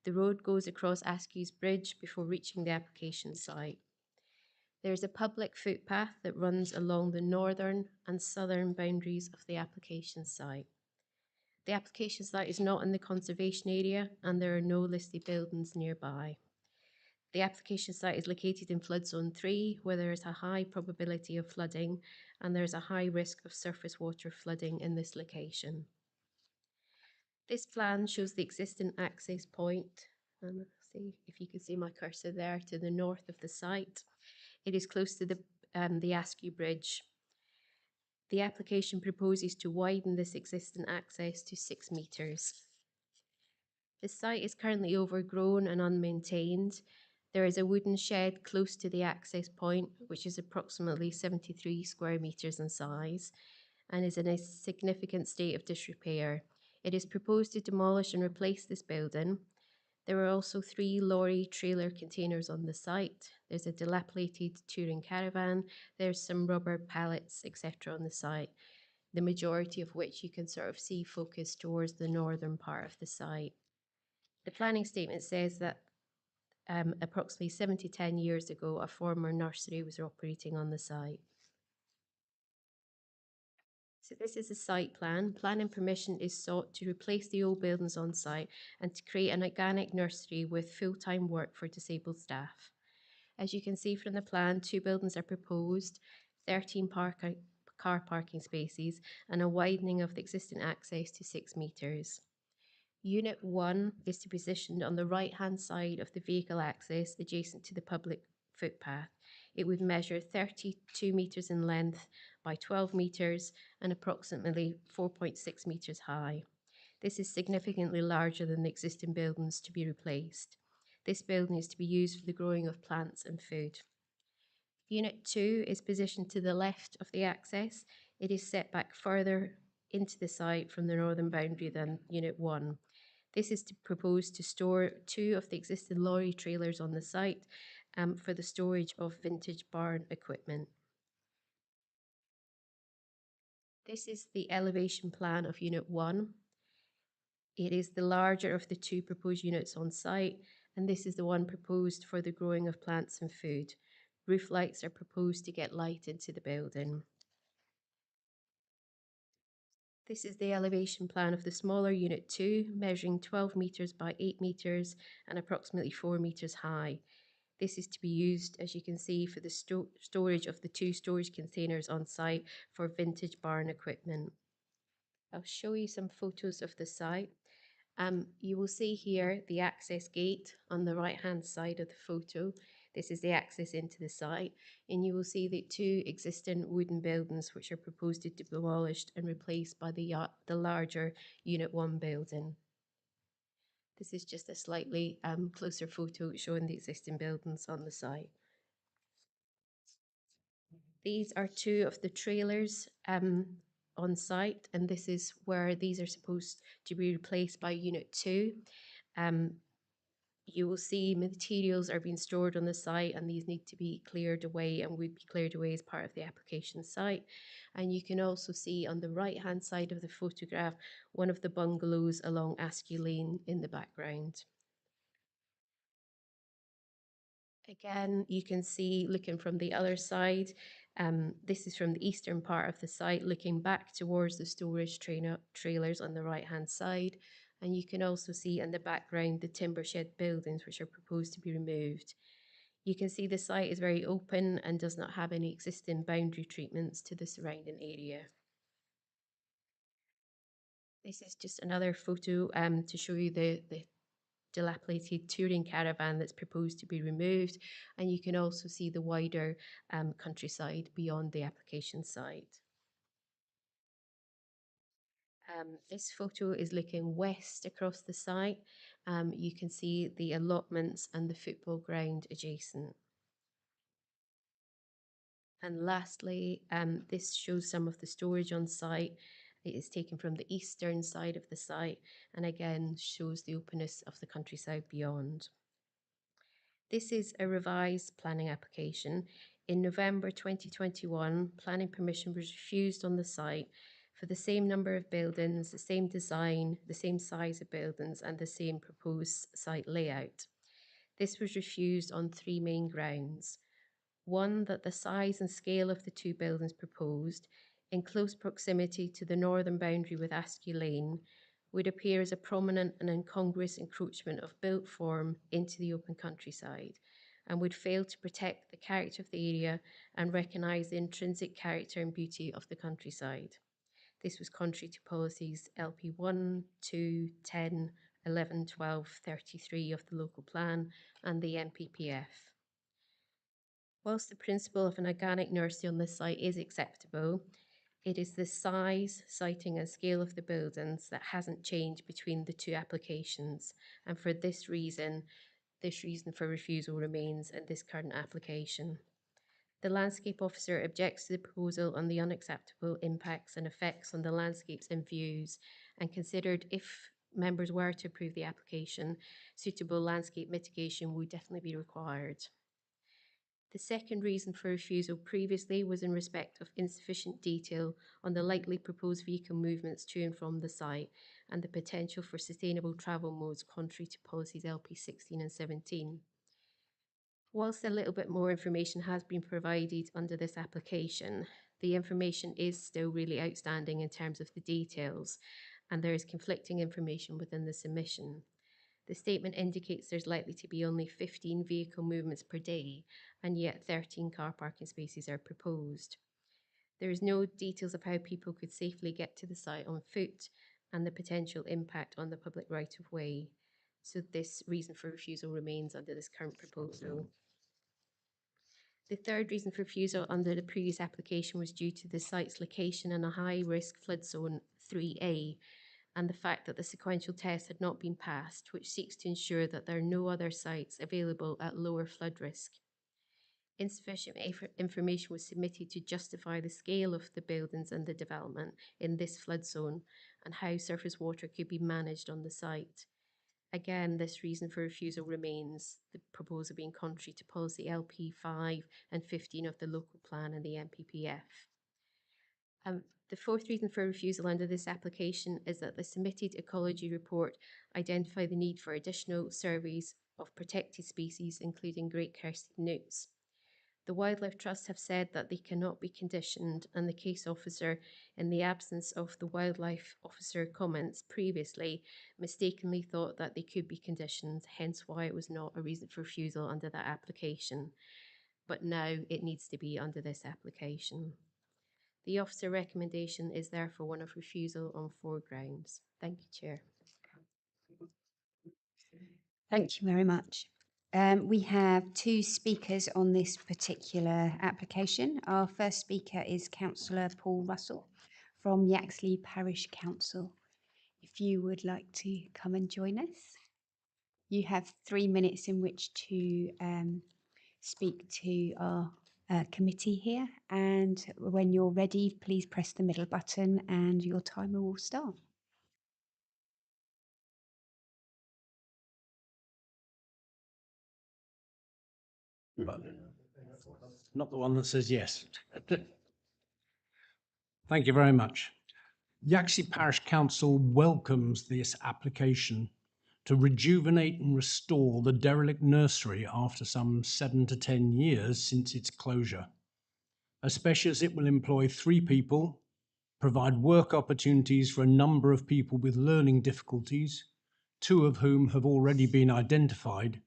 The road goes across Askews Bridge before reaching the application site. There is a public footpath that runs along the northern and southern boundaries of the application site. The application site is not in the conservation area and there are no listed buildings nearby. The application site is located in flood zone 3, where there is a high probability of flooding and there is a high risk of surface water flooding in this location. This plan shows the existing access point, and see if you can see my cursor there, to the north of the site. It is close to the Askew Bridge. The application proposes to widen this existing access to 6 metres. The site is currently overgrown and unmaintained. There is a wooden shed close to the access point, which is approximately 73 square metres in size and is in a significant state of disrepair. It is proposed to demolish and replace this building. There are also 3 lorry trailer containers on the site. There's a dilapidated touring caravan. There's some rubber pallets, etc. on the site, the majority of which you can sort of see focused towards the northern part of the site. The planning statement says that approximately 7 to 10 years ago, a former nursery was operating on the site. So this is a site plan. Planning permission is sought to replace the old buildings on site and to create an organic nursery with full-time work for disabled staff. As you can see from the plan, 2 buildings are proposed, 13 car parking spaces, and a widening of the existing access to 6 metres. Unit 1 is to be positioned on the right-hand side of the vehicle access adjacent to the public footpath. It would measure 32 metres in length by 12 metres and approximately 4.6 metres high. This is significantly larger than the existing buildings to be replaced. This building is to be used for the growing of plants and food. Unit 2 is positioned to the left of the access. It is set back further into the site from the northern boundary than Unit 1. This is proposed to store 2 of the existing lorry trailers on the site for the storage of vintage barn equipment. This is the elevation plan of Unit 1. It is the larger of the 2 proposed units on site, and this is the one proposed for the growing of plants and food. Roof lights are proposed to get light into the building. This is the elevation plan of the smaller Unit 2, measuring 12 metres by 8 metres and approximately 4 metres high. This is to be used, as you can see, for the storage of the 2 storage containers on site for vintage barn equipment. I'll show you some photos of the site. You will see here the access gate on the right-hand side of the photo. This is the access into the site, and you will see the 2 existing wooden buildings which are proposed to be demolished and replaced by the larger Unit 1 building. This is just a slightly closer photo showing the existing buildings on the site. These are 2 of the trailers on site, and this is where these are supposed to be replaced by Unit 2. You will see materials are being stored on the site, and these need to be cleared away and would be cleared away as part of the application site. And you can also see on the right-hand side of the photograph one of the bungalows along Askew Lane in the background. Again, you can see, looking from the other side, this is from the eastern part of the site, looking back towards the storage trailers on the right-hand side. And you can also see in the background the timber shed buildings which are proposed to be removed. You can see the site is very open and does not have any existing boundary treatments to the surrounding area. This is just another photo to show you the dilapidated touring caravan that's proposed to be removed, and you can also see the wider countryside beyond the application site. This photo is looking west across the site. You can see the allotments and the football ground adjacent. And lastly, this shows some of the storage on site. It is taken from the eastern side of the site and again shows the openness of the countryside beyond. This is a revised planning application. In November 2021, planning permission was refused on the site for the same number of buildings, the same design, the same size of buildings, and the same proposed site layout. This was refused on 3 main grounds. One, that the size and scale of the 2 buildings proposed, in close proximity to the northern boundary with Askew Lane, would appear as a prominent and incongruous encroachment of built form into the open countryside, and would fail to protect the character of the area and recognise the intrinsic character and beauty of the countryside. This was contrary to policies LP 1, 2, 10, 11, 12, 33 of the local plan and the NPPF. Whilst the principle of an organic nursery on this site is acceptable, it is the size, siting and scale of the buildings that hasn't changed between the 2 applications, and for this reason for refusal remains in this current application. The landscape officer objects to the proposal on the unacceptable impacts and effects on the landscapes and views, and considered if members were to approve the application, suitable landscape mitigation would definitely be required. The second reason for refusal previously was in respect of insufficient detail on the likely proposed vehicle movements to and from the site and the potential for sustainable travel modes contrary to policies LP 16 and 17. Whilst a little bit more information has been provided under this application, the information is still really outstanding in terms of the details, and there is conflicting information within the submission. The statement indicates there's likely to be only 15 vehicle movements per day, and yet 13 car parking spaces are proposed. There is no details of how people could safely get to the site on foot and the potential impact on the public right-of-way. So this reason for refusal remains under this current proposal. The third reason for refusal under the previous application was due to the site's location in a high-risk flood zone 3A, and the fact that the sequential test had not been passed, which seeks to ensure that there are no other sites available at lower flood risk. Insufficient information was submitted to justify the scale of the buildings and the development in this flood zone and how surface water could be managed on the site. Again, this reason for refusal remains, the proposal being contrary to policy LP 5 and 15 of the local plan and the MPPF. The fourth reason for refusal under this application is that the submitted ecology report identified the need for additional surveys of protected species, including great crested newts. The Wildlife Trust have said that they cannot be conditioned, and the case officer, in the absence of the wildlife officer comments previously, mistakenly thought that they could be conditioned, hence why it was not a reason for refusal under that application. But now it needs to be under this application. The officer recommendation is therefore one of refusal on 4 grounds. Thank you, Chair. Thank you very much. We have 2 speakers on this particular application. Our first speaker is Councillor Paul Russell from Yaxley Parish Council. If you would like to come and join us. You have 3 minutes in which to speak to our committee here, and when you're ready, please press the middle button and your timer will start. Not the one that says yes. Thank you very much. Yaxley Parish Council welcomes this application to rejuvenate and restore the derelict nursery after some 7 to 10 years since its closure, especially as it will employ 3 people, provide work opportunities for a number of people with learning difficulties, 2 of whom have already been identified,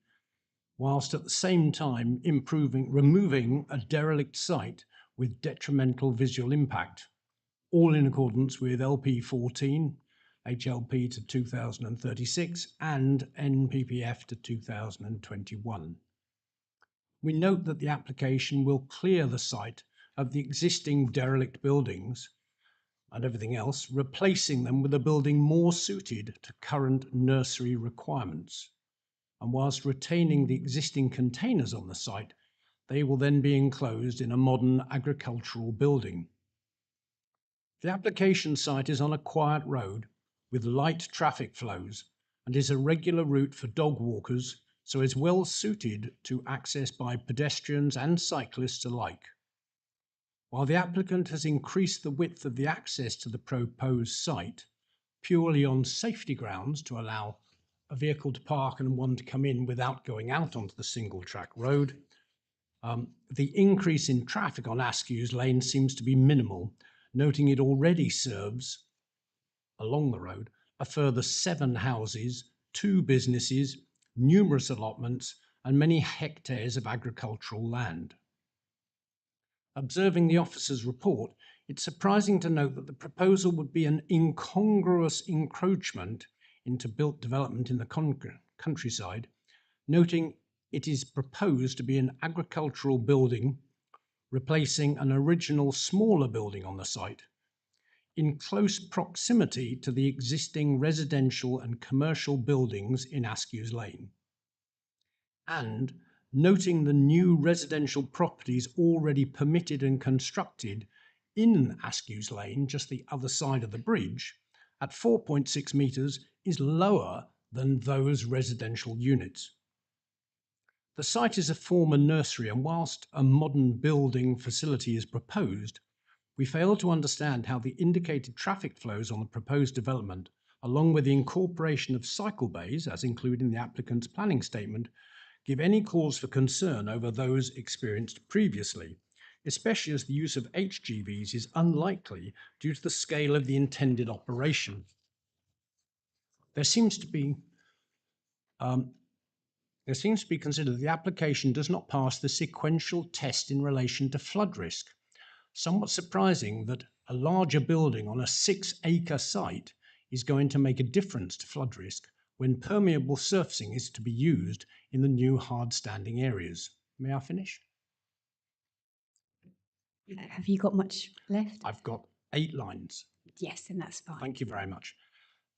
whilst at the same time removing a derelict site with detrimental visual impact, all in accordance with LP 14, HLP to 2036 and NPPF to 2021. We note that the application will clear the site of the existing derelict buildings and everything else, replacing them with a building more suited to current nursery requirements. And whilst retaining the existing containers on the site, they will then be enclosed in a modern agricultural building. The application site is on a quiet road with light traffic flows and is a regular route for dog walkers, so is well suited to access by pedestrians and cyclists alike. While the applicant has increased the width of the access to the proposed site purely on safety grounds to allow a vehicle to park and one to come in without going out onto the single track road, the increase in traffic on Askews Lane seems to be minimal, noting it already serves, along the road, a further 7 houses, 2 businesses, numerous allotments, and many hectares of agricultural land. Observing the officer's report, it's surprising to note that the proposal would be an incongruous encroachment into built development in the countryside, noting it is proposed to be an agricultural building replacing an original smaller building on the site, in close proximity to the existing residential and commercial buildings in Askews Lane. And noting the new residential properties already permitted and constructed in Askews Lane, just the other side of the bridge, at 4.6 metres is lower than those residential units. The site is a former nursery, and whilst a modern building facility is proposed, we fail to understand how the indicated traffic flows on the proposed development, along with the incorporation of cycle bays, as included in the applicant's planning statement, give any cause for concern over those experienced previously, especially as the use of HGVs is unlikely due to the scale of the intended operation. There seems to be considered that the application does not pass the sequential test in relation to flood risk. Somewhat surprising that a larger building on a 6-acre site is going to make a difference to flood risk when permeable surfacing is to be used in the new hard standing areas. May I finish? Have you got much left? I've got 8 lines. Yes, and that's fine. Thank you very much.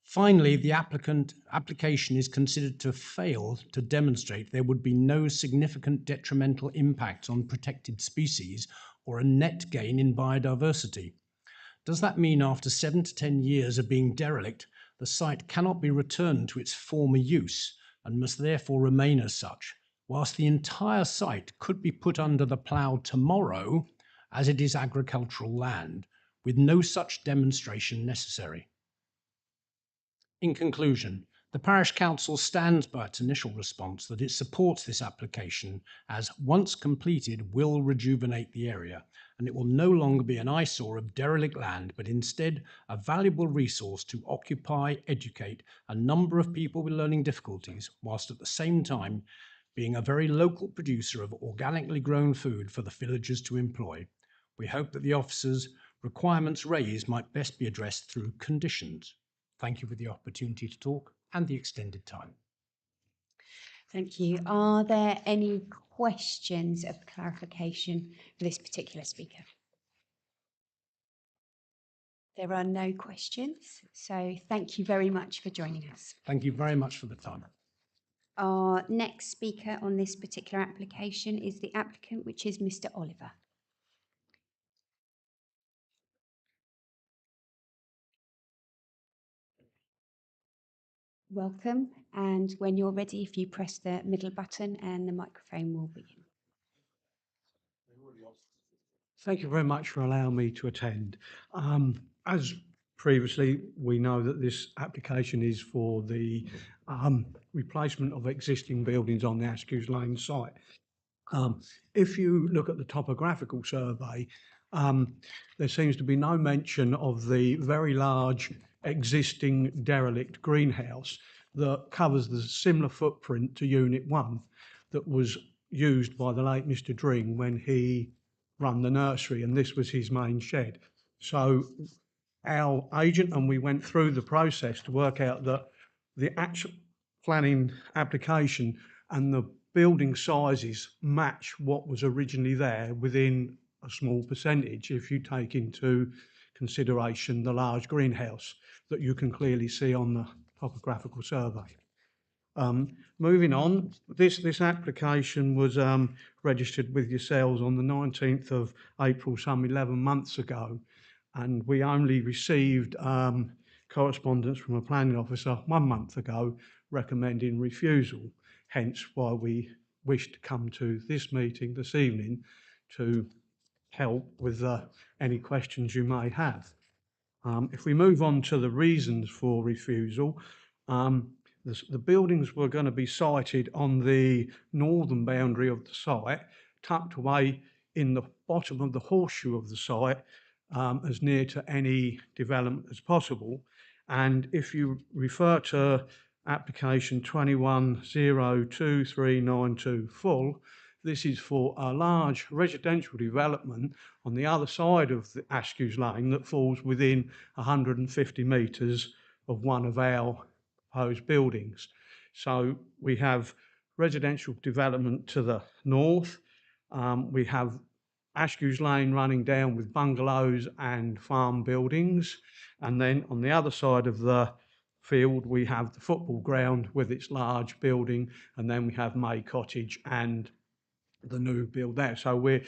Finally, the application is considered to fail to demonstrate there would be no significant detrimental impact on protected species or a net gain in biodiversity. Does that mean after 7 to 10 years of being derelict, the site cannot be returned to its former use and must therefore remain as such, whilst the entire site could be put under the plough tomorrow as it is agricultural land, with no such demonstration necessary? In conclusion, the Parish Council stands by its initial response that it supports this application as, once completed, will rejuvenate the area, and it will no longer be an eyesore of derelict land, but instead a valuable resource to occupy, educate a number of people with learning difficulties, whilst at the same time being a very local producer of organically grown food for the villagers to employ. We hope that the officers' requirements raised might best be addressed through conditions. Thank you for the opportunity to talk and the extended time. Thank you. Are there any questions of clarification for this particular speaker? There are no questions, so thank you very much for joining us. Thank you very much for the time. Our next speaker on this particular application is the applicant, which is Mr. Oliver. Welcome, and when you're ready, if you press the middle button and the microphone will begin. Thank you very much for allowing me to attend. As previously, we know that this application is for the replacement of existing buildings on the Askews Lane site. If you look at the topographical survey, there seems to be no mention of the very large existing derelict greenhouse that covers the similar footprint to Unit 1 that was used by the late Mr. Dring when he ran the nursery, and this was his main shed. So our agent and we went through the process to work out that the actual planning application and the building sizes match what was originally there within a small percentage if you take into consideration the large greenhouse that you can clearly see on the topographical survey. Moving on, this application was registered with yourselves on the 19th of April, some 11 months ago, and we only received correspondence from a planning officer 1 month ago recommending refusal, hence why we wish to come to this meeting this evening to help with any questions you may have. If we move on to the reasons for refusal, the buildings were going to be sited on the northern boundary of the site, tucked away in the bottom of the horseshoe of the site, as near to any development as possible. And if you refer to application 21023924 full, this is for a large residential development on the other side of the Askews Lane that falls within 150 metres of one of our proposed buildings. So we have residential development to the north. We have Askews Lane running down with bungalows and farm buildings. And then on the other side of the field, we have the football ground with its large building. And then we have May Cottage and the new build there. So we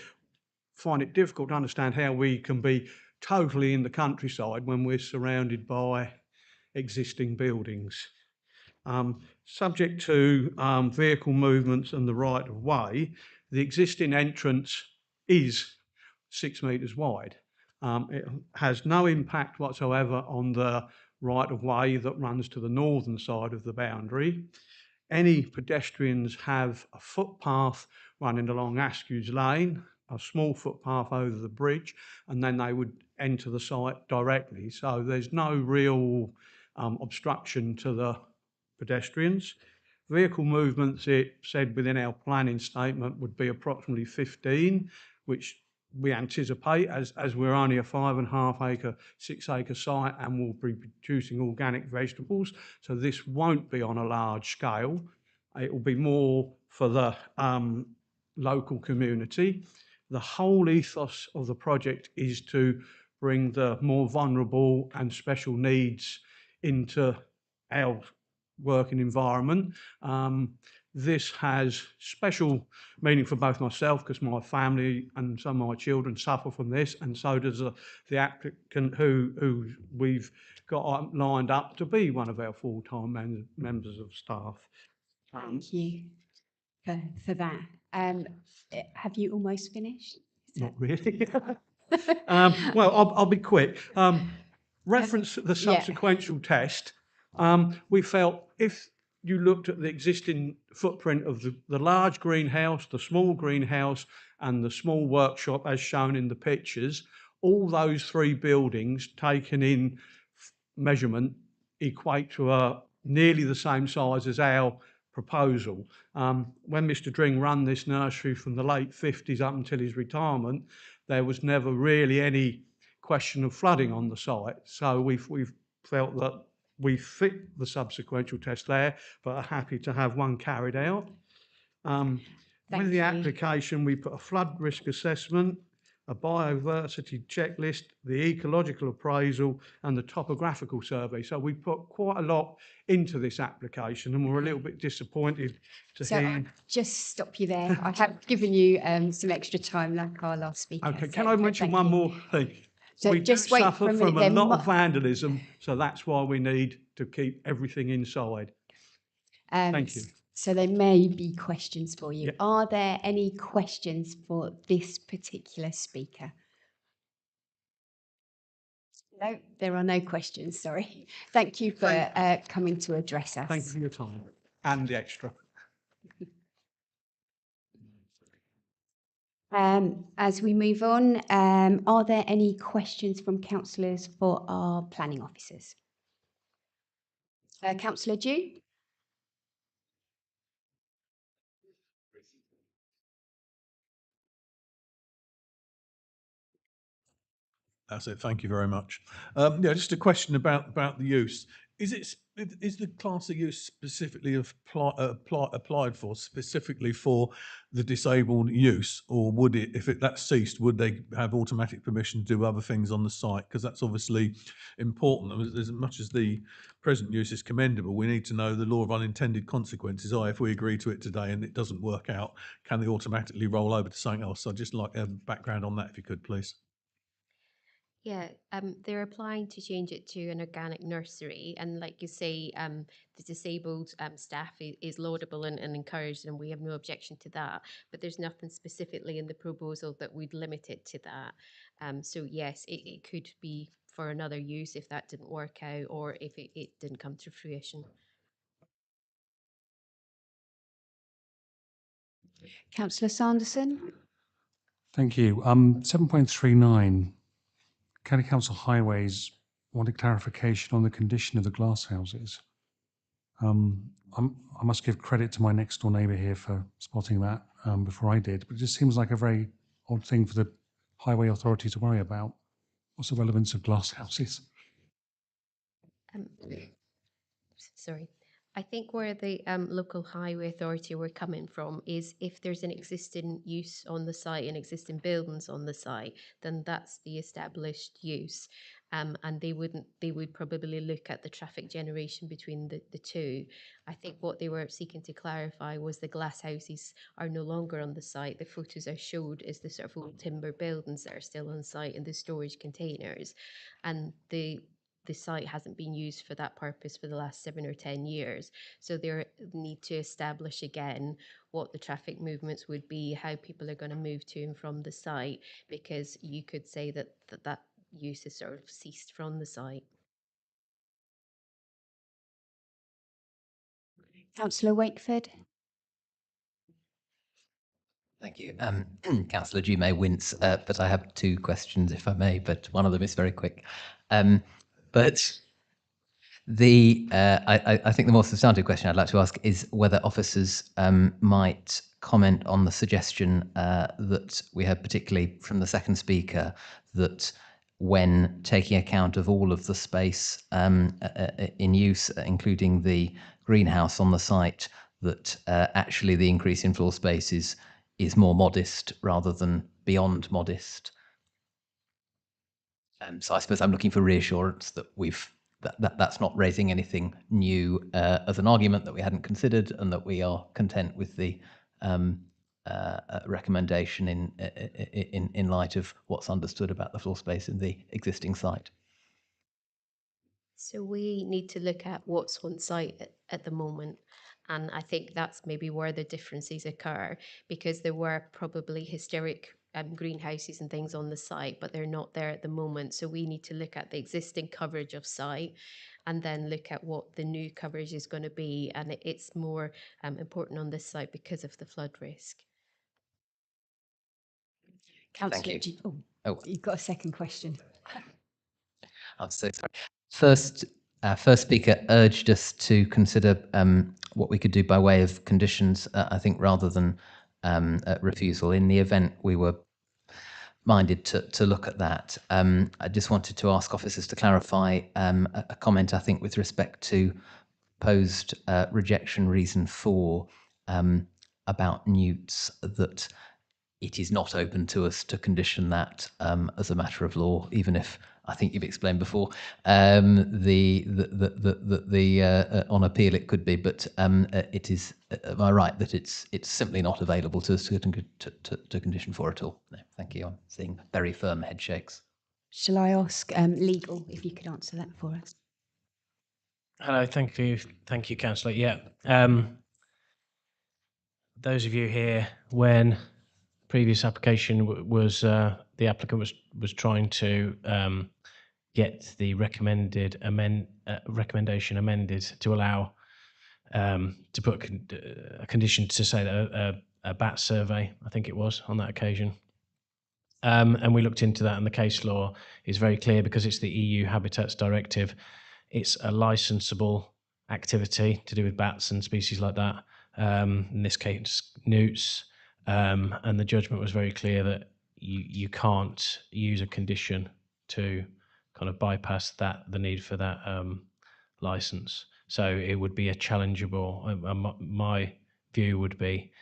find it difficult to understand how we can be totally in the countryside when we're surrounded by existing buildings. Subject to vehicle movements and the right of way, the existing entrance is 6 metres wide. It has no impact whatsoever on the right of way that runs to the northern side of the boundary. Any pedestrians have a footpath running along Askew's Lane, a small footpath over the bridge, and then they would enter the site directly. So there's no real obstruction to the pedestrians. Vehicle movements, it said within our planning statement, would be approximately 15, which we anticipate as we're only a 5.5 acre, 6 acre site and will be producing organic vegetables. So this won't be on a large scale. It will be more for the local community. The whole ethos of the project is to bring the more vulnerable and special needs into our working environment. This has special meaning for both myself, because my family and some of my children suffer from this, and so does the applicant who we've got lined up to be one of our full-time members of staff. Thank you for that. Have you almost finished? Not really. Well, I'll be quick. Reference the subsequential test. We felt if you looked at the existing footprint of the large greenhouse, the small greenhouse, and the small workshop as shown in the pictures, all those 3 buildings taken in measurement equate to nearly the same size as our proposal. When Mr. Dring ran this nursery from the late 50s up until his retirement, there was never really any question of flooding on the site. So we've felt that we fit the subsequential test there, but are happy to have one carried out. With the application, we put a flood risk assessment, a biodiversity checklist, the ecological appraisal, and the topographical survey. So we put quite a lot into this application, and we're a little bit disappointed to So hear. I'll just stop you there. I have given you some extra time, like our last speaker. Okay, so can I mention thank one you. more thing? So We just do wait suffer for a from minute. a lot of vandalism, so that's why we need to keep everything inside. Thank you. So there may be questions for you. Yep. Are there any questions for this particular speaker? No, there are no questions, sorry. Thank you for coming to address us. Thank you for your time and the extra. As we move on, are there any questions from councillors for our planning officers? Councillor Dew? That's it. Thank you very much. Yeah, just a question about the use. Is the class of use specifically applied for specifically for the disabled use, or would it, if that ceased, would they have automatic permission to do other things on the site? Because that's obviously important. As much as the present use is commendable, we need to know the law of unintended consequences. If we agree to it today and it doesn't work out, can they automatically roll over to something else? So I'd just like a background on that, if you could, please. Yeah, they're applying to change it to an organic nursery, and like you say, the disabled staff is laudable and encouraged, and we have no objection to that. But there's nothing specifically in the proposal that would limit it to that. So yes, it could be for another use if that didn't work out, or if it didn't come to fruition. Councillor Sanderson? Thank you. 7.39, County Council Highways wanted clarification on the condition of the glass houses. I must give credit to my next door neighbour here for spotting that before I did, but it just seems like a very odd thing for the Highway Authority to worry about. What's the relevance of glass houses? Sorry. I think where the local highway authority were coming from is if there's an existing use on the site and existing buildings on the site, then that's the established use. And they would probably look at the traffic generation between the two. I think what they were seeking to clarify was the glass houses are no longer on the site. The photos I showed is the sort of old timber buildings that are still on site and the storage containers. And the the site hasn't been used for that purpose for the last 7 or 10 years. So they need to establish again what the traffic movements would be, how people are going to move to and from the site, because you could say that that use has sort of ceased from the site. Councillor Wakeford. Thank you. Councillor, you may wince, but I have two questions, if I may, but one of them is very quick. But I think the more substantive question I'd like to ask is whether officers might comment on the suggestion that we had, particularly from the second speaker, that when taking account of all of the space in use, including the greenhouse on the site, that actually the increase in floor space is more modest rather than beyond modest. So I suppose I'm looking for reassurance that that's not raising anything new as an argument that we hadn't considered, and that we are content with the recommendation in light of what's understood about the floor space in the existing site. So we need to look at what's on site at the moment. And I think that's maybe where the differences occur, because there were probably historic greenhouses and things on the site, but they're not there at the moment. So we need to look at the existing coverage of site and then look at what the new coverage is going to be. And it's more important on this site because of the flood risk. Councillor, you. You've got a second question. I'm so sorry. First speaker urged us to consider what we could do by way of conditions, I think, rather than refusal. In the event we were minded to look at that, I just wanted to ask officers to clarify a comment, I think, with respect to posed rejection reason 4 about newts, that it is not open to us to condition that as a matter of law, even if I think you've explained before on appeal it could be, but it is. Am I right that it's simply not available to us to condition for at all? No, thank you. I'm seeing very firm head shakes. Shall I ask legal if you could answer that for us? Hello, thank you, Councillor. Yeah, those of you here when previous application was the applicant was trying to get the recommendation amended to allow to put a condition to say that a bat survey, I think it was, on that occasion. And we looked into that, and the case law is very clear because it's the EU Habitats Directive. It's a licensable activity to do with bats and species like that. In this case, newts. And the judgment was very clear that you can't use a condition to kind of bypass the need for that license. So it would be a challengeable. My view would be,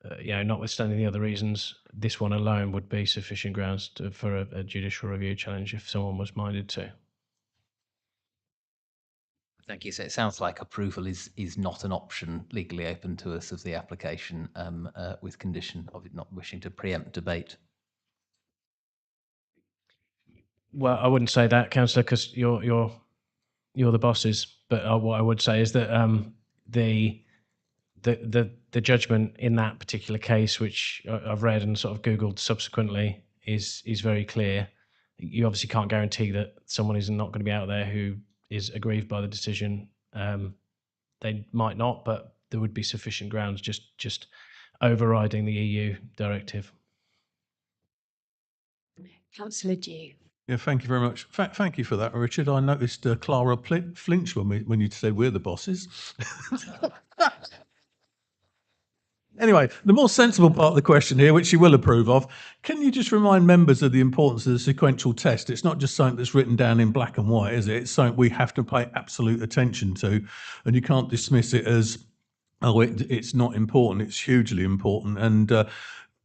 notwithstanding the other reasons, this one alone would be sufficient grounds for a judicial review challenge if someone was minded to. Thank you. So it sounds like approval is not an option legally open to us of the application, with condition of it not wishing to preempt debate. Well, I wouldn't say that, Councillor, because you're the bosses. But what I would say is that the judgment in that particular case, which I've read and sort of Googled subsequently, is very clear. You obviously can't guarantee that someone is not going to be out there who is aggrieved by the decision. They might not, but there would be sufficient grounds just overriding the EU directive. Councillor Dew. Yeah, thank you very much. Thank you for that, Richard. I noticed Clara flinched when you said we're the bosses. Anyway, the more sensible part of the question here, which you will approve of, can you just remind members of the importance of the sequential test? It's not just something that's written down in black and white, is it? It's something we have to pay absolute attention to, and you can't dismiss it as, oh, it's not important. It's hugely important. And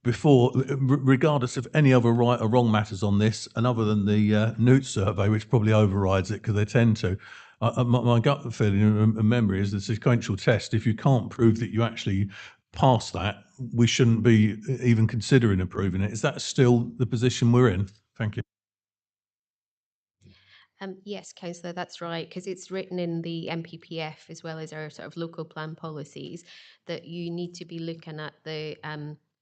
regardless of any other right or wrong matters on this, and other than the Newt survey, which probably overrides it because they tend to, my gut feeling and memory is the sequential test, if you can't prove that you actually pass that, we shouldn't be even considering approving it. Is that still the position we're in? Thank you. Yes, councillor, that's right, because it's written in the MPPF as well as our sort of local plan policies that you need to be looking at the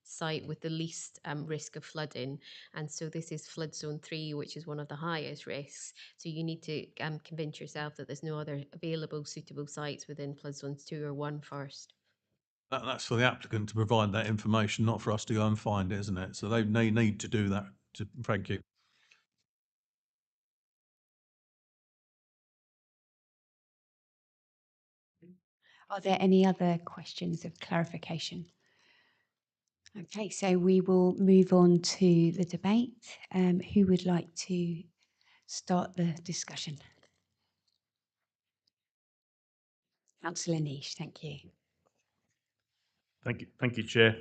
site with the least risk of flooding. And so this is flood zone 3, which is one of the highest risks. So you need to convince yourself that there's no other available suitable sites within flood zones 2 or 1 first. That's for the applicant to provide that information, not for us to go and find it, isn't it? So they need to do that. Thank you. Are there any other questions of clarification? Okay, so we will move on to the debate. Who would like to start the discussion? Councillor Niche, thank you. Thank you, Chair.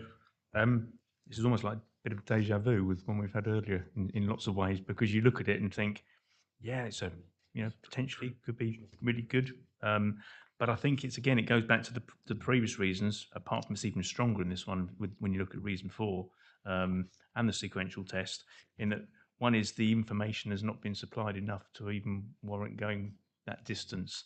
This is almost like a bit of deja vu with one we've had earlier in lots of ways, because you look at it and think, yeah, it's potentially could be really good. But I think it goes back to the previous reasons, apart from it's even stronger in this one when you look at reason 4 and the sequential test, in that one is the information has not been supplied enough to even warrant going that distance.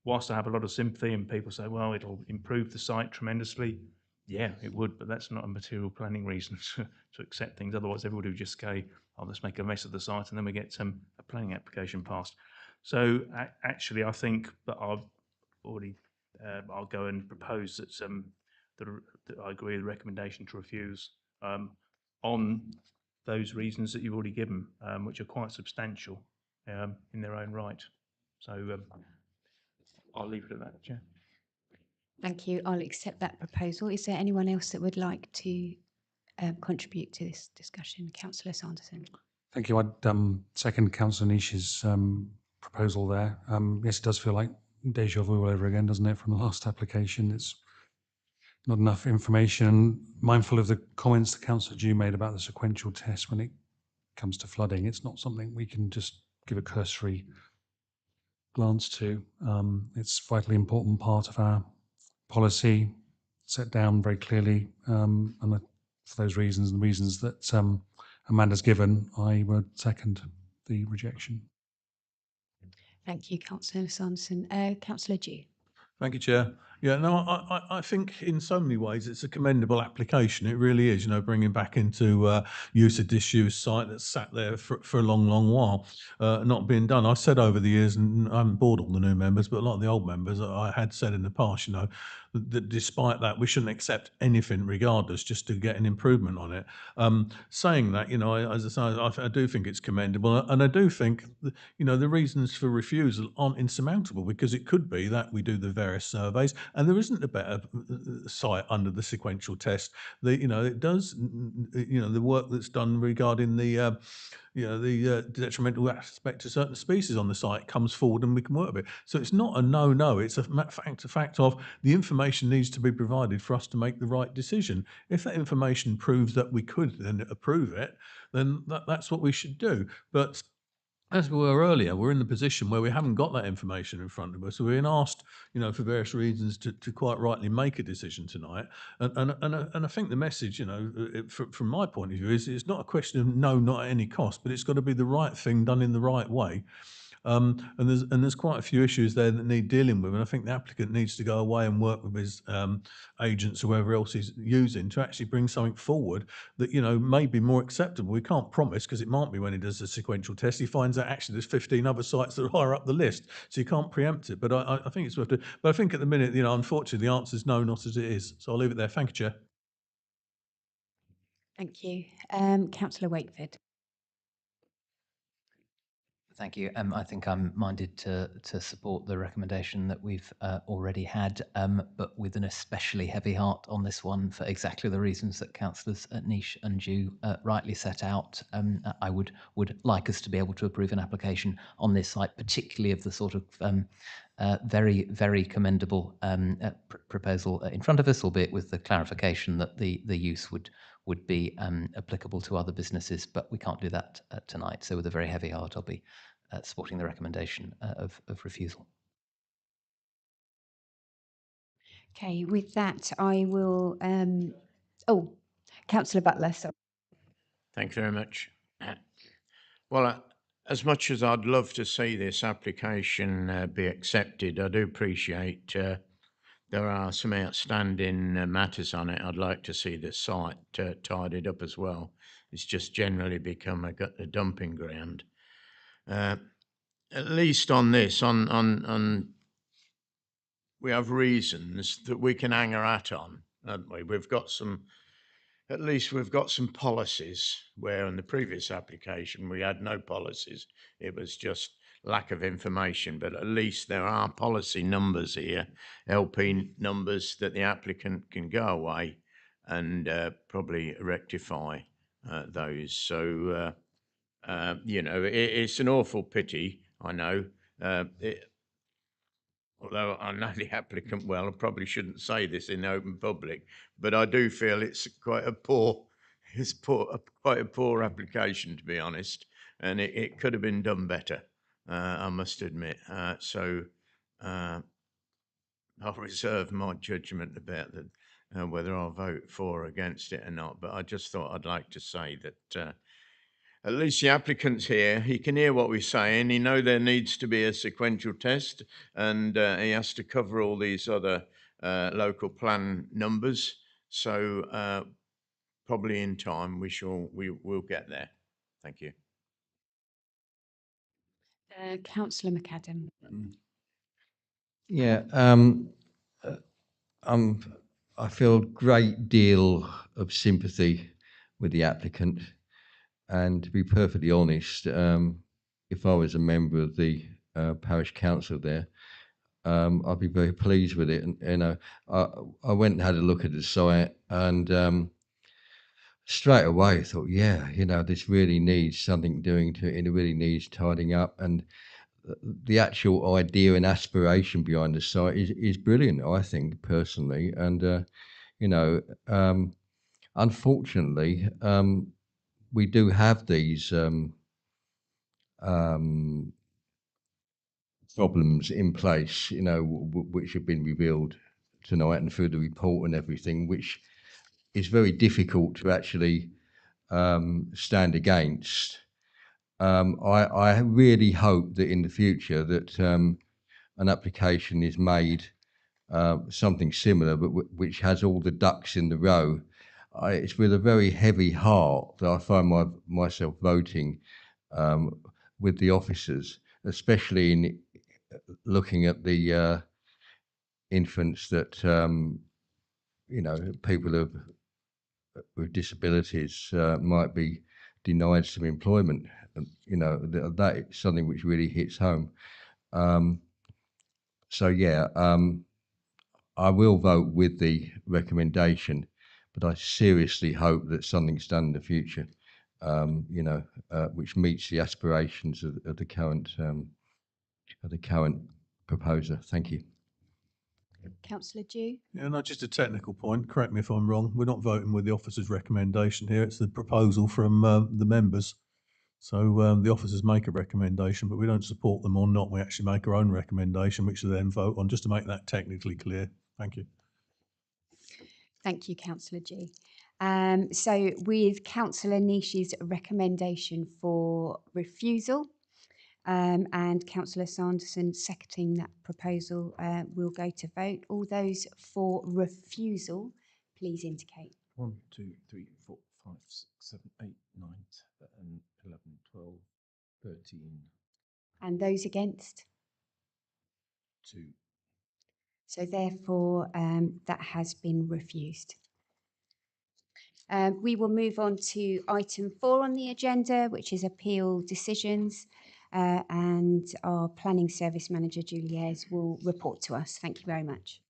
Whilst I have a lot of sympathy and people say, well, it'll improve the site tremendously. Yeah, it would, but that's not a material planning reason to accept things. Otherwise, everybody would just say, oh, let's make a mess of the site, and then we get a planning application passed. So actually, I think that I've already, I'll go and propose that that I agree with the recommendation to refuse on those reasons that you've already given, which are quite substantial in their own right. So I'll leave it at that, Chair. Thank you. I'll accept that proposal. Is there anyone else that would like to contribute to this discussion? Councillor Sanderson. Thank you. I'd second Councillor Niche's proposal there. Yes, it does feel like deja vu all over again, doesn't it, from the last application? It's not enough information. Mindful of the comments that Councillor Dew made about the sequential test when it comes to flooding, it's not something we can just give a cursory glance to. It's a vitally important part of our policy, set down very clearly, and for those reasons and the reasons that Amanda's given, I would second the rejection. Thank you, Councillor Sanderson. Councillor Dew. Thank you, Chair. Yeah, no, I think in so many ways it's a commendable application. It really is, bringing back into use a disused site that's sat there for a long, long while, not being done. I've said over the years, and I haven't bored all the new members, but a lot of the old members, I had said in the past, that despite that, we shouldn't accept anything regardless, just to get an improvement on it. Saying that, as I say, I do think it's commendable, and I do think, the reasons for refusal aren't insurmountable, because it could be that we do the various surveys and there isn't a better site under the sequential test. It does, the work that's done regarding the detrimental aspect to certain species on the site comes forward and we can work with it. So it's not a no. It's a fact of the information needs to be provided for us to make the right decision. If that information proves that we could then approve it, then that's what we should do. But as we were earlier, we're in the position where we haven't got that information in front of us. So we're being asked, for various reasons to quite rightly make a decision tonight. And I think the message, from my point of view, is it's not a question of no, not at any cost, but it's got to be the right thing done in the right way. And there's quite a few issues there that need dealing with, and I think the applicant needs to go away and work with his agents, whoever else he's using, to actually bring something forward that may be more acceptable. We can't promise, because it might be when he does a sequential test, he finds out actually there's 15 other sites that are higher up the list, so you can't preempt it. But I think it's worth it. But I think at the minute, unfortunately, the answer is no, not as it is. So I'll leave it there. Thank you, Chair. Thank you. Councillor Wakeford. Thank you. I think I'm minded to support the recommendation that we've already had, but with an especially heavy heart on this one for exactly the reasons that Councillors Niche and Dew rightly set out. I would like us to be able to approve an application on this site, particularly of the sort of very, very commendable proposal in front of us, albeit with the clarification that the use would be applicable to other businesses, but we can't do that tonight. So with a very heavy heart, I'll be supporting the recommendation of refusal. Okay, with that, I will. Councillor Butler. Sorry. Thank you very much. Well, as much as I'd love to see this application be accepted, I do appreciate there are some outstanding matters on it. I'd like to see the site tidied up as well. It's just generally become a dumping ground. At least on this, on we have reasons that we can hang our hat on, haven't we? We've got some, at least we've got some policies, where in the previous application we had no policies. It was just lack of information, but at least there are policy numbers here, LP numbers that the applicant can go away and probably rectify those. So, you know, it's an awful pity, I know. Although I know the applicant well, I probably shouldn't say this in open public, but I do feel it's quite a poor, quite a poor application, to be honest, and it could have been done better, I must admit. So I'll reserve my judgment about whether I'll vote for or against it or not, but I just thought I'd like to say that at least the applicant's here. He can hear what we're saying. He knows there needs to be a sequential test, and he has to cover all these other local plan numbers. So probably in time we'll get there. Thank you. Councillor McAdam. Yeah, I feel a great deal of sympathy with the applicant. And to be perfectly honest, if I was a member of the parish council there, I'd be very pleased with it. And you know, I went and had a look at the site, and straight away I thought, yeah, you know, this really needs something doing to it, and it really needs tidying up. And the actual idea and aspiration behind the site is brilliant, I think, personally. And you know, unfortunately, we do have these problems in place, you know, which have been revealed tonight and through the report and everything, which is very difficult to actually stand against. I really hope that in the future that an application is made, something similar, but which has all the ducks in the row. It's with a very heavy heart that I find myself voting with the officers, especially in looking at the infants that you know, people with disabilities might be denied some employment. You know, that is something which really hits home. So yeah, I will vote with the recommendation, but I seriously hope that something's done in the future, you know, which meets the aspirations of the current proposer. Thank you. Councillor Dew. Yeah, no, just a technical point. Correct me if I'm wrong. We're not voting with the officer's recommendation here. It's the proposal from the members. So the officers make a recommendation, but we don't support them or not. We actually make our own recommendation, which they then vote on, just to make that technically clear. Thank you. Thank you, Councillor G. So with Councillor Nish's recommendation for refusal, and Councillor Sanderson seconding that proposal, will go to vote. All those for refusal, please indicate. 1, 2, 3, 4, 5, 6, 7, 8, 9, 10, 11, 12, 13. And those against? 2. So therefore, that has been refused. We will move on to item 4 on the agenda, which is appeal decisions. And our planning service manager, Julie Ayres, will report to us. Thank you very much.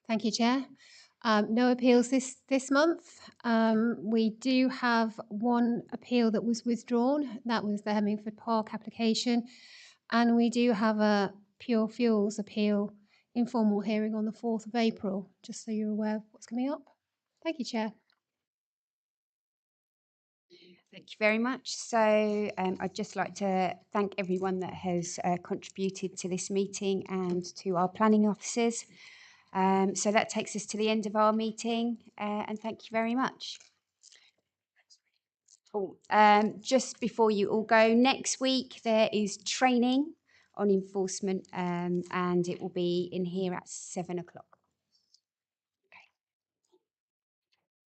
Thank you, Chair. No appeals this month. We do have one appeal that was withdrawn. That was the Hemmingford Park application. And we do have a Pure Fuels appeal informal hearing on the 4th of April, just so you're aware of what's coming up. Thank you, Chair. Thank you very much. So I'd just like to thank everyone that has contributed to this meeting and to our planning officers. So that takes us to the end of our meeting, and thank you very much. Oh, just before you all go, next week there is training on enforcement, and it will be in here at 7 o'clock.